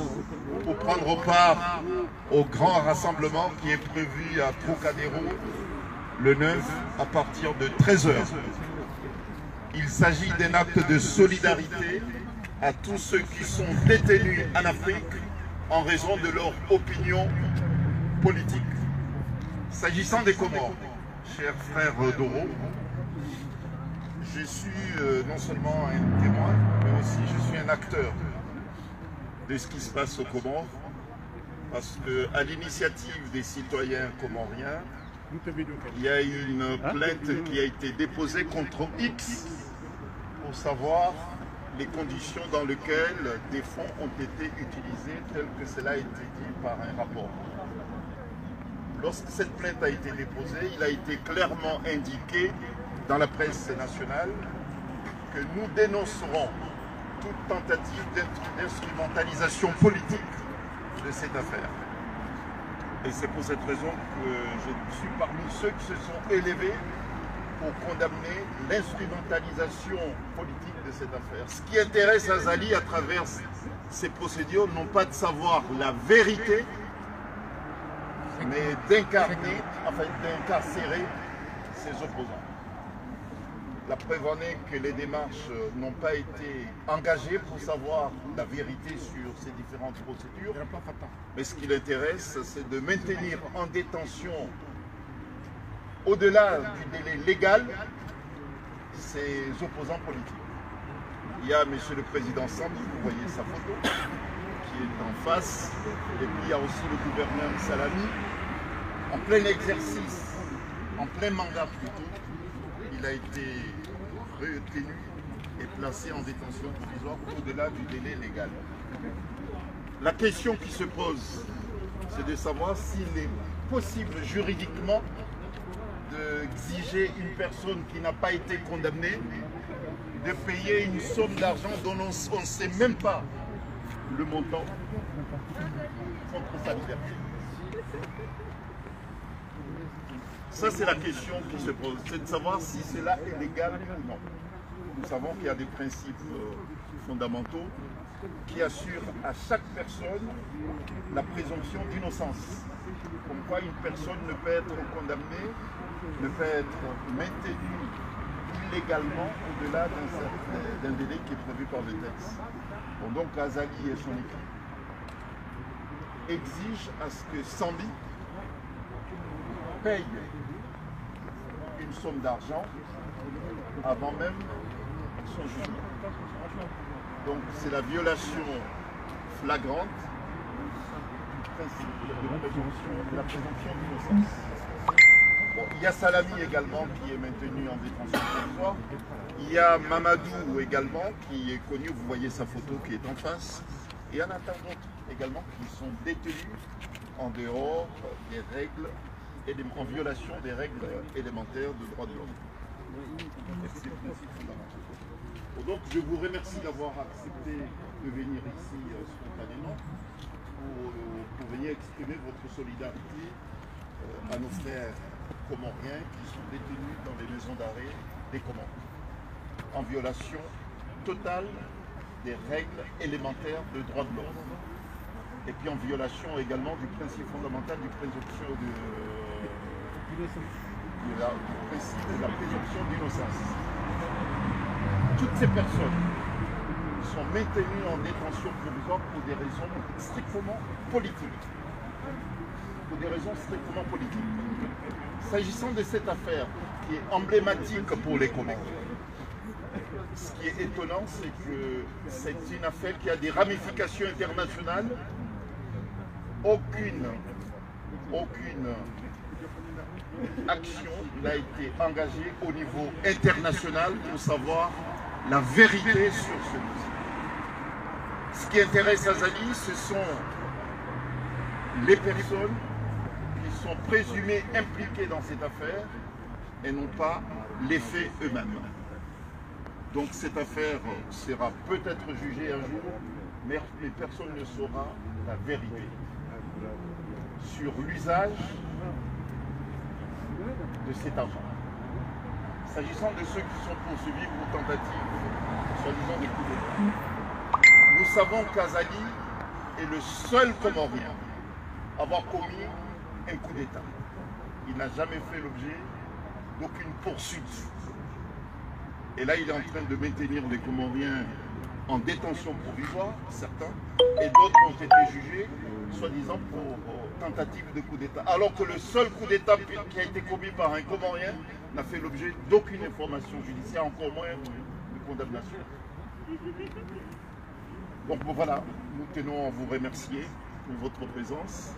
pour prendre part au grand rassemblement qui est prévu à Trocadéro le 9 à partir de 13 h. Il s'agit d'un acte de solidarité à tous ceux qui sont détenus en Afrique en raison de leur opinion politique. S'agissant des Comores, cher frère Doro, je suis non seulement un témoin, mais aussi je suis un acteur de ce qui se passe aux Comores, parce qu'à l'initiative des citoyens comoriens, il y a une plainte qui a été déposée contre X pour savoir les conditions dans lesquelles des fonds ont été utilisés, tel que cela a été dit par un rapport. Lorsque cette plainte a été déposée, il a été clairement indiqué dans la presse nationale que nous dénoncerons toute tentative d'instrumentalisation politique de cette affaire. Et c'est pour cette raison que je suis parmi ceux qui se sont élevés pour condamner l'instrumentalisation politique de cette affaire. Ce qui intéresse Azali à travers ces procédures, non pas de savoir la vérité, mais d'incarner, enfin d'incarcérer ses opposants. La preuve en est que les démarches n'ont pas été engagées pour savoir la vérité sur ces différentes procédures. Mais ce qui l'intéresse, c'est de maintenir en détention, au-delà du délai légal, ses opposants politiques. Il y a M. le Président Sambi, vous voyez sa photo, qui est en face. Et puis il y a aussi le gouverneur Salami, en plein exercice, en plein mandat plutôt. Il a été retenu et placé en détention provisoire au-delà du délai légal. La question qui se pose, c'est de savoir s'il est possible juridiquement d'exiger une personne qui n'a pas été condamnée de payer une somme d'argent dont on ne sait même pas le montant contre sa liberté. Ça, c'est la question qui se pose, c'est de savoir si cela est légal ou non. Nous savons qu'il y a des principes fondamentaux qui assurent à chaque personne la présomption d'innocence. Comme quoi une personne ne peut être condamnée, ne peut être maintenue illégalement au-delà d'un délai qui est prévu par le texte. Bon, donc Azali et son équipe exigent à ce que Sambi paye une somme d'argent avant même son jugement. Donc c'est la violation flagrante du principe de la présomption d'innocence. Bon, il y a Salami également qui est maintenu en détention provisoire. Il y a Mamadou également qui est connu, vous voyez sa photo qui est en face. Et il y en a tant d'autres également qui sont détenus en dehors des règles et en violation des règles élémentaires de droit de l'homme. Donc je vous remercie d'avoir accepté de venir ici spontanément pour venir exprimer votre solidarité à nos frères comoriens qui sont détenus dans les maisons d'arrêt des Comores, en violation totale des règles élémentaires de droit de l'homme, et puis en violation également du principe fondamental du présomption de la présomption d'innocence. Toutes ces personnes sont maintenues en détention provisoire pour des raisons strictement politiques. Pour des raisons strictement politiques. S'agissant de cette affaire qui est emblématique pour les Comores, ce qui est étonnant, c'est que c'est une affaire qui a des ramifications internationales. Aucune action n'a été engagée au niveau international pour savoir la vérité sur ce dossier. Ce qui intéresse Azali, ce sont les personnes qui sont présumées impliquées dans cette affaire et non pas les faits eux-mêmes. Donc cette affaire sera peut-être jugée un jour, mais personne ne saura la vérité sur l'usage de cet argent. S'agissant de ceux qui sont poursuivis pour tentative, soi-disant de coup d'État, nous savons qu'Azali est le seul Comorien à avoir commis un coup d'État. Il n'a jamais fait l'objet d'aucune poursuite. Et là, il est en train de maintenir les Comoriens en détention provisoire, certains, et d'autres ont été jugés, soi-disant, pour tentative de coup d'État. Alors que le seul coup d'État qui a été commis par un Comorien n'a fait l'objet d'aucune information judiciaire, encore moins de condamnation. Donc bon, voilà, nous tenons à vous remercier pour votre présence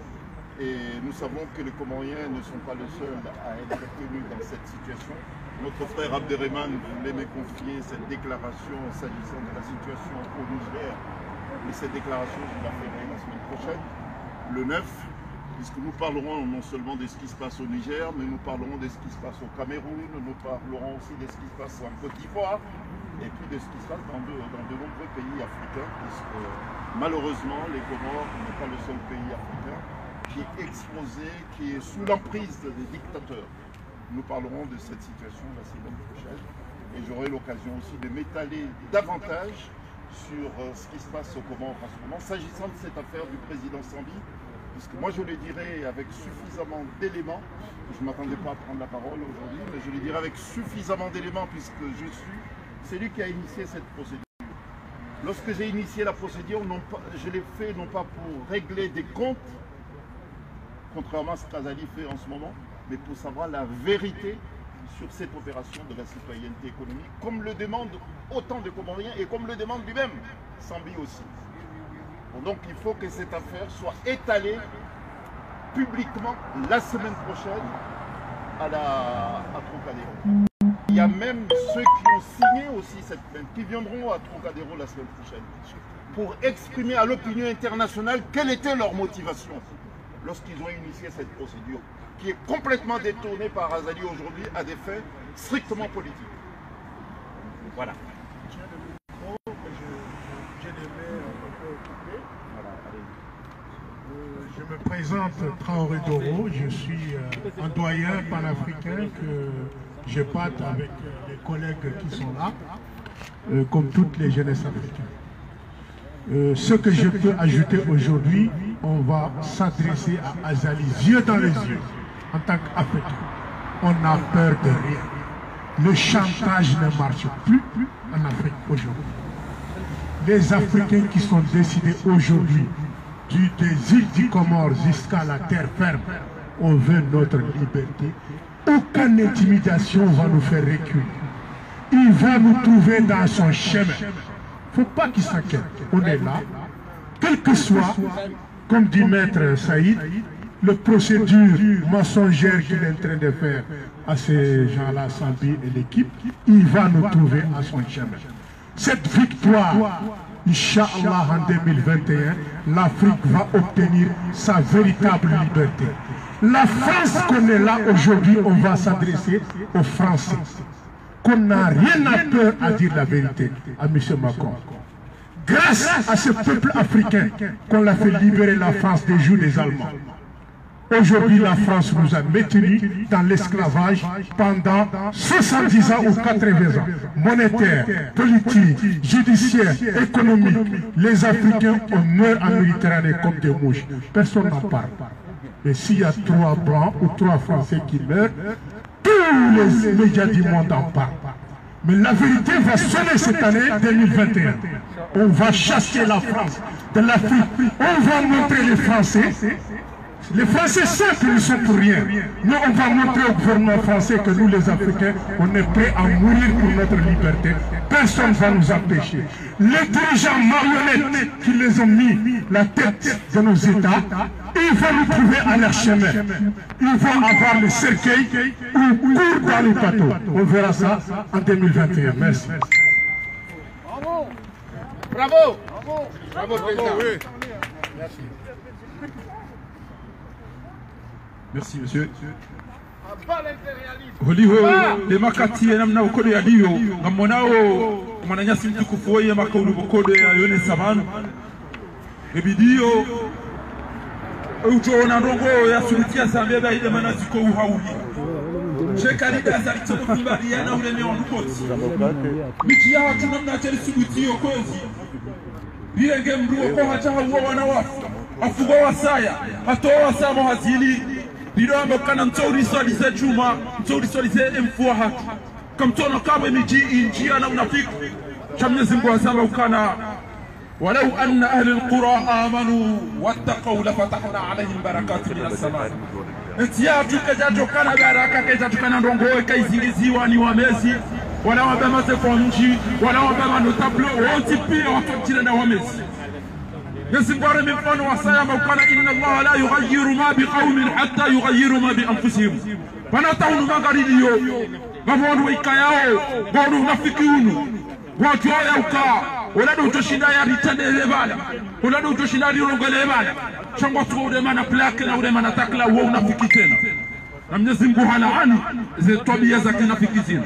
Et nous savons que les Comoriens ne sont pas les seuls à être tenus dans cette situation. Notre frère Abderrahman voulait me confier cette déclaration s'agissant de la situation au Niger. Et cette déclaration, je la ferai la semaine prochaine, le 9, puisque nous parlerons non seulement de ce qui se passe au Niger, mais nous parlerons de ce qui se passe au Cameroun, nous parlerons aussi de ce qui se passe en Côte d'Ivoire, et puis de ce qui se passe dans de nombreux pays africains, puisque malheureusement, les Comores n'est pas le seul pays africain qui est exposé, qui est sous l'emprise des dictateurs. Nous parlerons de cette situation la semaine prochaine, et j'aurai l'occasion aussi de m'étaler davantage sur ce qui se passe aux Comores en ce moment, s'agissant de cette affaire du président Sambi, puisque moi je le dirais avec suffisamment d'éléments, je ne m'attendais pas à prendre la parole aujourd'hui, mais je le dirais avec suffisamment d'éléments, puisque je suis celui qui a initié cette procédure. Lorsque j'ai initié la procédure, je l'ai fait non pas pour régler des comptes, contrairement à ce qu'Azali fait en ce moment, mais pour savoir la vérité sur cette opération de la citoyenneté économique, comme le demandent autant de Comoriens et comme le demande lui-même, Sambi aussi. Bon, donc il faut que cette affaire soit étalée publiquement la semaine prochaine à Trocadéro. Il y a même ceux qui ont signé aussi cette plainte, qui viendront à Trocadéro la semaine prochaine, pour exprimer à l'opinion internationale quelle était leur motivation lorsqu'ils ont initié cette procédure, qui est complètement détournée par Azali aujourd'hui à des faits strictement politiques. Voilà. Je me présente Traoré Doro, je suis un doyen panafricain que je batte avec les collègues qui sont là, comme toutes les jeunesses africaines. Ce que je peux ajouter aujourd'hui, on va s'adresser à Azali, yeux dans les yeux, en tant qu'Africain. On a peur de rien. Le chantage ne marche plus en Afrique aujourd'hui. Les Africains qui sont décidés aujourd'hui, des îles du Comores jusqu'à la terre ferme, on veut notre liberté. Aucune intimidation va nous faire reculer. Il va nous trouver dans son chemin. Il ne faut pas qu'il s'inquiète. On est là. Quel que soit, comme dit Maître Saïd, le procédure mensongère qu'il est en train de faire à ces gens-là, Sambi et l'équipe, il va nous trouver à son chemin. Cette victoire, Inch'Allah, en 2021, l'Afrique va obtenir sa véritable liberté. La France qu'on est là aujourd'hui, on va s'adresser aux Français. Qu'on n'a rien à peur à dire la vérité à M. Macron. Grâce à ce peuple africain qu'on l'a fait libérer la France des joues des Allemands. Aujourd'hui, la France nous a maintenus dans l'esclavage pendant 70 ans ou 80 ans. Monétaire, politique, judiciaire, économique. Les Africains, on meurt en Méditerranée comme des mouches. Personne n'en parle. Mais s'il y a 3 Blancs ou 3 Français qui meurent, tous les médias du monde en parlent. Mais la vérité va sonner cette année 2021. On va chasser la France de l'Afrique. On va montrer les Français. Les Français savent qu'ils ne sont pour rien. Nous, on va montrer au gouvernement français que nous, les Africains, on est prêts à mourir pour notre liberté. Personne ne va nous empêcher. Les dirigeants marionnettes qui les ont mis la tête de nos États, ils vont nous trouver à leur chemin. Ils vont avoir le cercueil ou court dans les bateaux. On verra ça en 2021. Merci. Bravo. Bravo. Bravo, président. Merci. Merci, monsieur. Holiho le makati namna ukode ya dio ngamonao mananyasi mtukufu woye makaulu bokode ya yone samanu ebidio utoona ndongo ya sulutia sambeba ile manaziko uhauli shekali daza kitofumba yana ule ne ondukoti miti ya watu namna cheli subutio kwezi ile ngemruo ko hata huwa wanawafu afugwa wasaya atoa wasamo hazili Bidombo kana mtori soli se chuma, mtori soli se mfua hatu. Kamtono kawe miji injia na unafiki. Chamnyezi Mungu asema ukana walau anna ahli alqura amanu wattaqu la fatahna alayhim barakatin minas samaa. Ntia tukajajo kana baraka keja tukana ndongo kaizingiziwa ni wamezi. Wala wabema se fonji, wala wabema no tableau, on tipi on tire na wamezi. يسمى من فن وسيما وقال إن الله لا يغير ما بقوم حتى يغيروا ما بأنفسهم فنتعون ما قريديو غفون ويكاياو غفون نفكيونو غفون يوكا ولا نوتوشينا يا ريتان لبالا ولا نوتوشينا ريرونغ لبالا شنغو تقول ما نبلاك ولا ما نتاكلا وو نفكيتنا Mwenyezi Mungu halaani zile tabia za kinafikizina.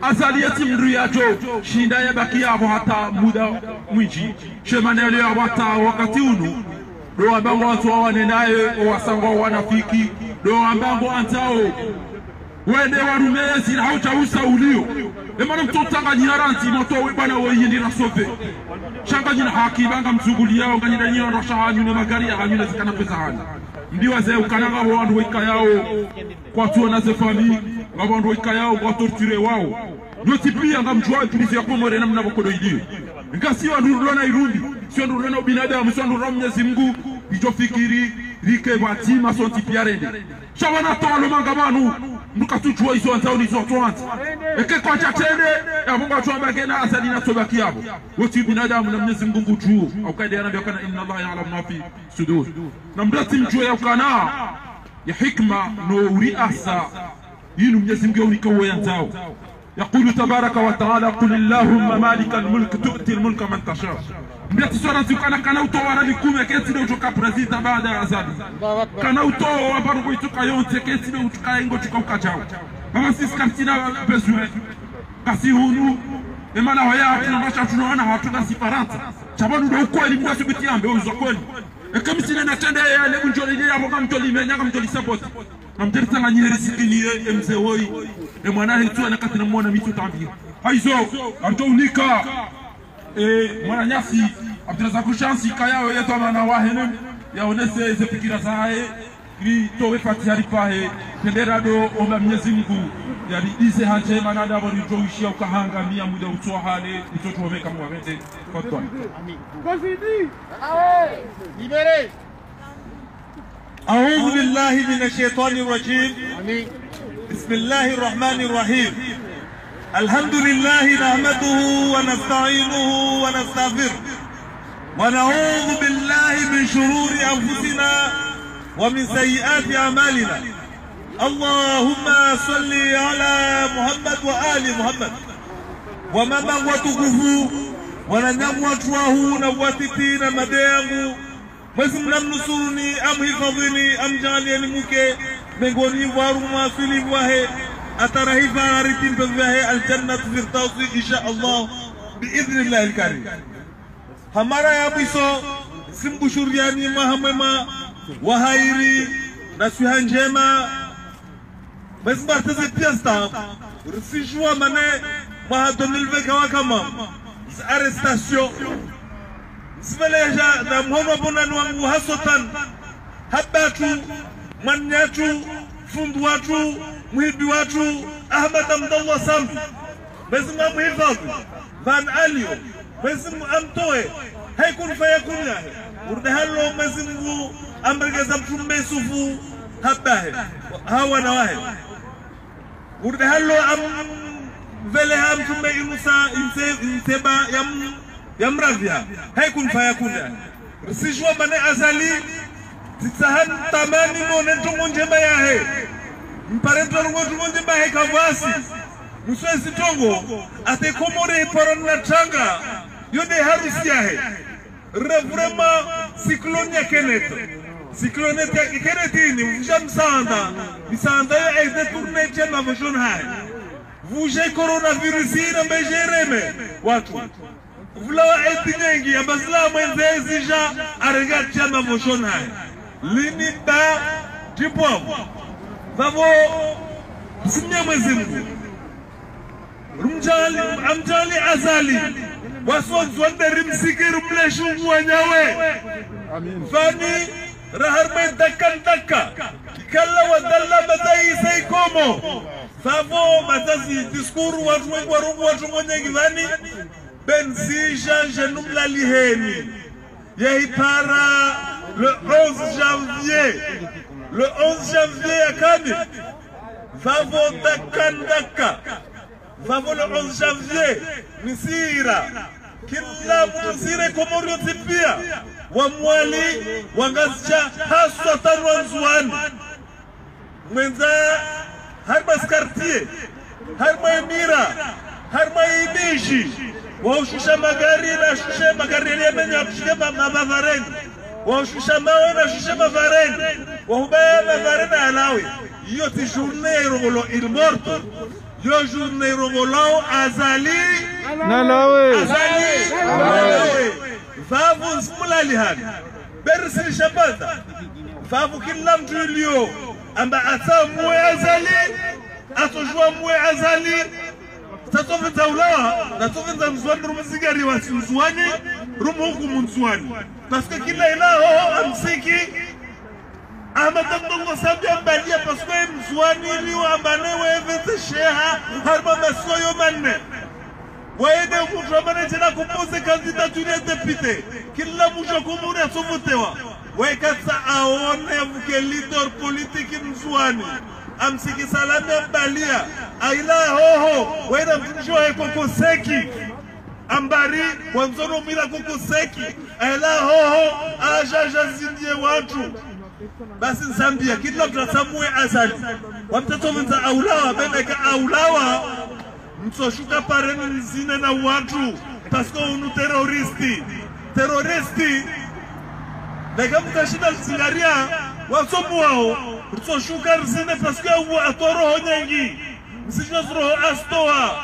Azali yatim riajo shinda yabaki hapo hata muda mwingi. Shemane leo hata wakati unu do ambango watu waone naye wasango wanafiki do ambango antao wende warumezi na hauchausa ulio. Emana mtotanga nyinaranti moto bwana woyindi rasofe. Shanga nyina haki banga mzungulia nganyina nyina rashahanyu na magari ya hanyuna zikana pesa hani. Ndiwa ze ukananga wandu wikayao kwa tuona ze fami wandu wikayao kwa torture wao noti pia ngamjua polisi ya Komore na mnabokodo idi ngasi wandu lona irundi sio ndu lona binadamu sio ndu Mwenyezi Mungu ijofikiri rike batima sonti piarende shawana tolo mangabanu mukatuchua hizo anzaoni hizo toanza eke kwa chatende ya Mungu atuamba gena asali na tobaki hapo wote binadamu na Mwenyezi Mungu juu au kaida anambia kana inna Allah ya'lamu ma fi sudur na mdati mjua ya kana ya hikma no riasa yinu Mwenyezi Mungu unikawa yanzao يقول تبارك وتعالى قل اللهم مالك الملك تؤتي الملك من تشاء مدati sura tukana kana utowara likume kesi ndio utoka president baada ya azadi kana utowa baru kuitoka yonte kesi ndio utoka ingo tukakachao kama sisi katina besoin kasi hunu emana hoya tunasha tunaona hatuna siparanta chabanu ndio kweli mwa subitiambe uzo kweli kama sina natenda yale bunjoli ya boka mtoli menya kama mtoli support namterita nganyere sikini mzee woi mwana hitu anakati na mwana mitu tambia haizo antounika mwana nyasi Abdrazak Shansi kayao yetu ana wahene yaonese ze fikira zae ili towe fatihari pahe tenderado omba Mwenyezi Mungu yali ise hanje manada wali joishia ukahanga mia muda utoa hale mtoto wameka mwamete kwa toi libéré. أعوذ بالله من الشيطان الرجيم بسم الله الرحمن الرحيم الحمد لله نحمده ونستعينه ونستغفره ونعوذ بالله من شرور أنفسنا ومن سيئات أعمالنا اللهم صل على محمد وآل محمد ومن وتكفوا وننم وتواه نواتتين مدينه Mwezi mnamnusuruni amhifadhini amjalieni muke mengoni waru mwasili wahe atarahifa aritin bahe aljannat firdausi insha Allah biidhnillah alkarim hamara ya biso simbushuriani mahamema wahairi na suha njema mwezi marteze piasta risijua mane mahadonilveka wakama arrestation Sibeleja na mhono bonani wangu hasotan habatu manyatu fundu watu muhibi watu Ahmad Abdallah Sambi bezimu amhifadhi Van Alio bezimu amtoe haikun fayakun yahe urdehalo bezimu amregeza mtume Yusufu habahe hawa na wahe urdehalo veleha mtume Yunusa inseba yamravia haikun fayakuna risijua mane azali tsahan tamani mone tungonje bayahe mparento tungonje bayahe kavasi muswezi tongo ate Komore paron na tanga yode harusi yahe revrema cyclone ya Kenneth cyclone ya Kenneth ni jamsanda bisanda ya aide tourner chama vishon hai vuje coronavirus ina bejereme watu Vula etinyengi ya basla mwenze zija aregat chama voshon hai lini ba tipom vavo simnya Mwenyezi Mungu rumjali amjali azali wasonzwande rimsikiru mleshu mwanyawe fani raharme dakka kalla wadalla madai saikomo favo matazi diskuru watu wengi warungu watu mwenye givani Benzija Genoumla Liheni Yehipara le 11 janvier. Le 11 janvier à Kani. Vavo Dakandaka. Vavo le 11 janvier. Nisira. kila mzire Komoro pia wa mwali wangazcha haswa tanwa nzuani mwenza harmas quartier harma emira harma ibishi waushusha magari na shusha magari yemenya kushika mavareni waushusha mawe na shusha mavareni wahubaya mavareni alawi hiyo ti journée irongolo il morto yo journée irongolo azali nalawe vavu smulali hali bersi shabanda vavu kila mtu ilio amba ata mwe azali atojua mwe azali tatovenza ulawa tatovenza mzwani rumzigari wa mzwani rumungu mzwani paske kila ilaho amsiki Ahmed Abdullah Sambi ambalia paske mzwani liyo ambane weveze sheha harba masoyo manne waede mujamane jena kumpose kandidature depite kila mujakumune asuvutewa waekatsa aone vuke leader politiki mzwani amsiki salame ambalia aila hoho waede mjua koko seki ambari wanzono mira koko seki aila hoho ajaja zindie watu basi Zambia kila mtasamue azali wamtoto mza aulawa beneka aulawa mtoshuka pareni nzine na watu pasko unu terroristi daga mkashida singaria wasomu wao mtoshuka nzine pasko uwa atoro honyengi msijazro astoa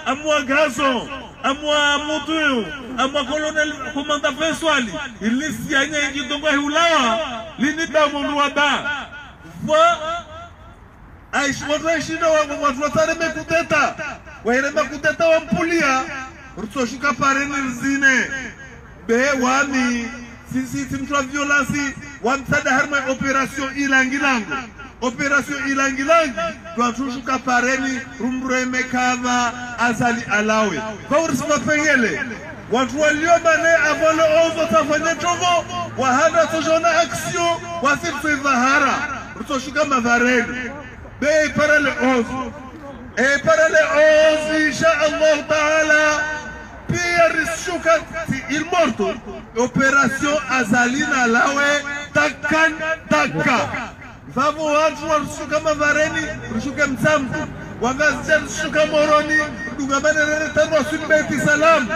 amwa gazo amwa mutu amwa colonel komanda Feswali ilisi yanyengi dongo hulawa linida mnuada wa aishwashina watu watareme kudeta wairema kudeta wampulia rutoshuka pareni nzine be wami sisi simtwa violence wamsada harma operation ilangilangi twatushuka pareni rumbreme kava azali alawe kwa urisima pengele watu waliomane avole ozo tafanye chovo wahada tojona aksio wasitwe vahara rutoshuka mavareni be parale ozo insha Allah taala pia rishuka il morto operation azalina lawe taka vavu watu walushuka mavareni rushuka msambu wangazia rushuka moroni dungamane nene tanwa sunbeti salam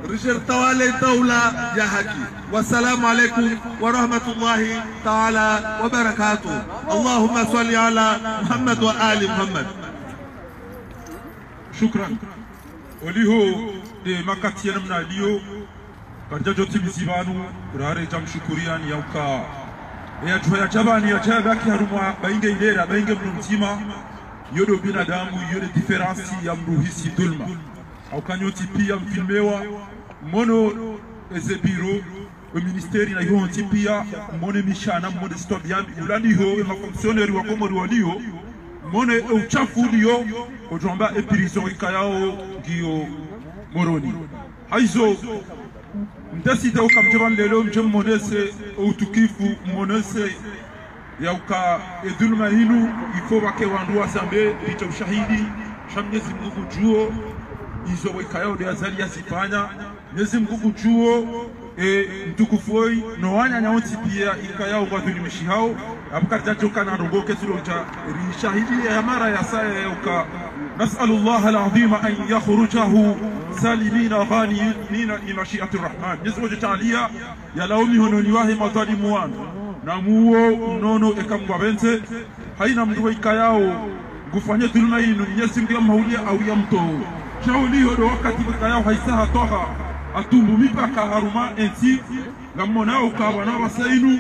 رجل توالي دولة يا حكي والسلام عليكم ورحمة الله تعالى وبركاته اللهم صل على محمد وآل محمد شكرا وليهو دي مكاتينا من اليو كنجاجو تيمزيبانو راري جام شكوريان يوكا يا جويا جاباني يا جاباكي هرموا باينجا إليرا باينجا منمتيما يودو بنادامو يودو ديفرانسي يمروهيسي دولما au kanyoti pia mfilmewa mono ezebiro o ministeri na yonti pia mone mishana mone stobiam ulani ho e mafonctionnaire wa Komoro waliho mone uchafu liyo ojomba e prison ikayao giyo moroni haizo ndaside ukamjaban lelo mjem monese utukifu monese yauka edulma hinu ifo wake wandu asambe bicho ushahidi shamnyezi Mungu juo izo wikayao de azali ya sipanya Mwenyezi Mungu chuo mtukufoi no wanya nyaonti pia ikayao kwa tulimishi hao abukarja joka na rongoke tulonja rishahidi ya mara ya saya yuka nas'alullah al-azim an yakhrujahu salimina ghanimina imashi'ati ar-rahman Mwenyezi Mungu ta'alia ya laumi hononi wahi madhalimu wanu na muo nono ekambwa bente haina mdu ikayao gufanya tulma inu Mwenyezi Mungu amhaulia au yamto shauli hodo wakati bikayao haisaha toha atumbu mipaka haruma enti ngamona ukawana wasainu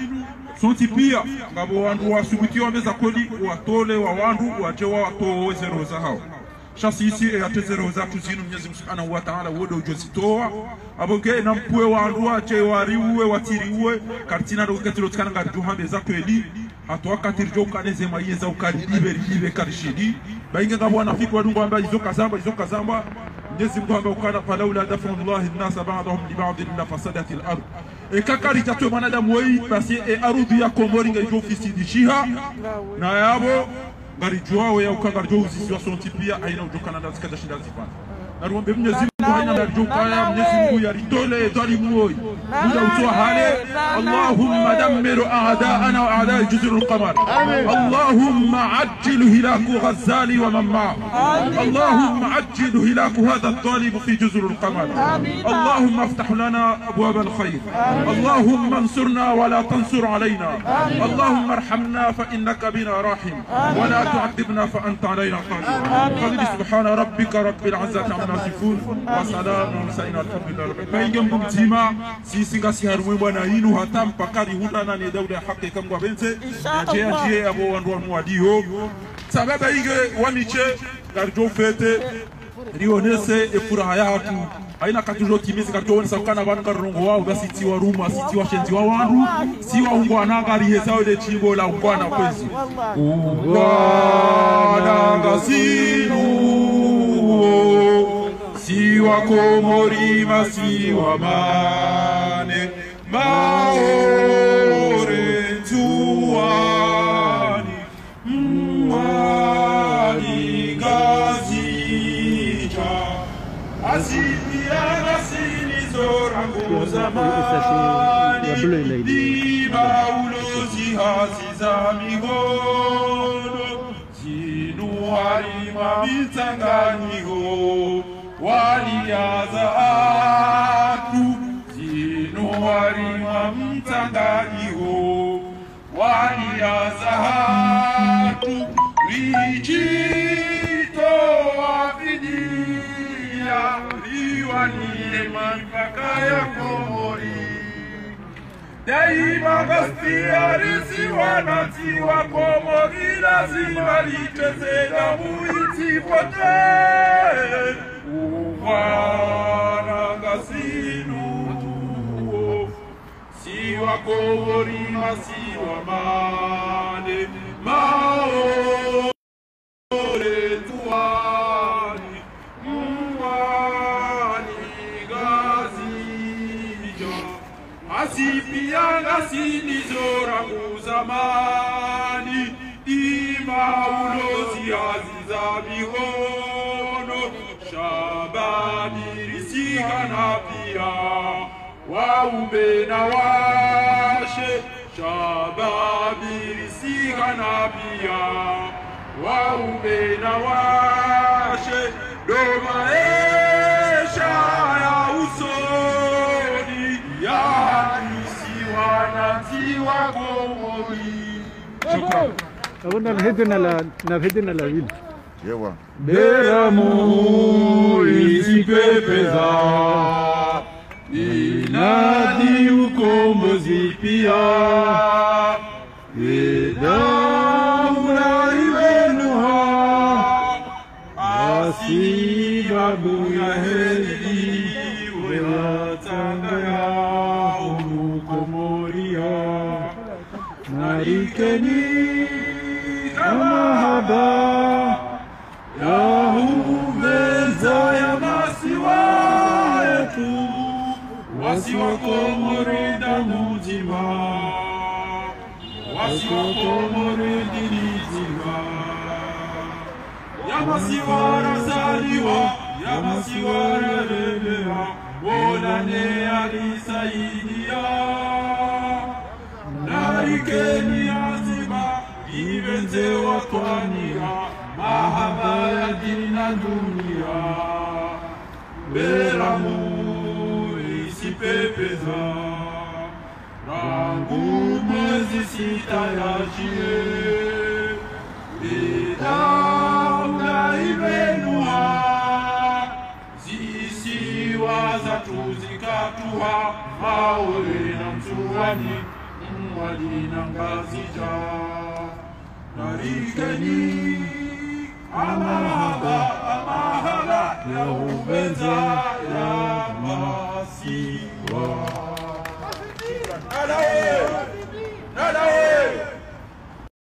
sonti pia ngabo wandu wasubutiwa meza kodi watole wa wandu wajewa wato zero za hao shasisi e atezero za tuzinu Mwenyezi Mungu Subhanahu wa Ta'ala wodo ujozitoa abonge na mpwe wandu wache wariwe watiriwe kartina do ketiro tkananga duhambe za kweli atwa katirjo kaneze mayeza ukadibe ribe karishidi bainga ngabo wanafiki wadungu amba izo kazamba Mwenyezi Mungu amba ukana falaula dafa'ullahi an-nas ba'dahum li ba'd illa fasadatil ard ekakari tatwe mwanadamu wei basi arudhi ya Komori ngejo ofisi dishiha na yabo ngari juao ya ukangarjo uzisi wa sonti pia aina ujokana na zikada shinda zipana na ruombe Mwenyezi Mungu aina narjukaya Mwenyezi Mungu yaritole dhalimu woi muda utoa hale Allahumma dammir a'da'ana wa a'da'i juzur al-qamar Allahumma ajil hilaku Ghazali wa man ma'a Allahumma ajil hilaku hadha الظالم في جزر القمر اللهم افتح لنا أبواب الخير اللهم انصرنا ولا تنصر علينا اللهم ارحمنا فإنك بنا راحم ولا تعذبنا فأنت علينا قادر سبحان ربك رب العزة عما يصفون وسلام على الحمد لله رب العالمين mtima sisi ngasi harumwe bwana inu hata mpakari hutana ni daula haki kama benze je abo wandu wanwadio sababu ige wamiche garjo fete rionese efuraha yatu aina katujo kimisi katujo sakana banu karongo wao basi tiwa ruma sitiwa shenzi wa wandu siwa ungwana gari hesao de chimbo la ungwana kwezi ungwana ngazinu siwa komorima siwa mane maore tuani mwani gazi Asipiana sinizora zamani Diba ulozi haziza migono Zinuari mamitanganiho Waliaza atu Zinuari mamitanganiho Waliaza atu Rijito afidi Riwani mipaka ya Komori Daima gastia risi wanati wa Komori lazima liteze na muiti pote Uwana gasinu Siwa Komori masiwa mane Maore tuani Asipianga sinizora kuzamani Ima ulozi aziza mihono Shabani risika na pia Waube na washe Shabani risika na pia Waube na washe Doma esha ya usoni Ya Wanatiwa Komori. Shukran. Navhedina la ville. Yewa. Beramu isipepeza. Inadi ukombozi pia. Edauna iwenuha. Asibabu ya heri. Wela tangaya. Narikeni kamahaba Yahuveza ya masiwa yetu Wasiwa Komori da mujima Wasiwa Komori dinizima Ya masiwa razaliwa Ya masiwa relewa Wolane alisaidia Narikeni azima, ivenze watwania, mahaba ya dina dunia. Beramu isipepeza, rangu mwezi sita ya jie. Bidaula imenua, zisiwa za tuzikatuha, maore na mtuani. Walina ngazija Narikeni Amahaba Ya ubenza ya masiwa Nadae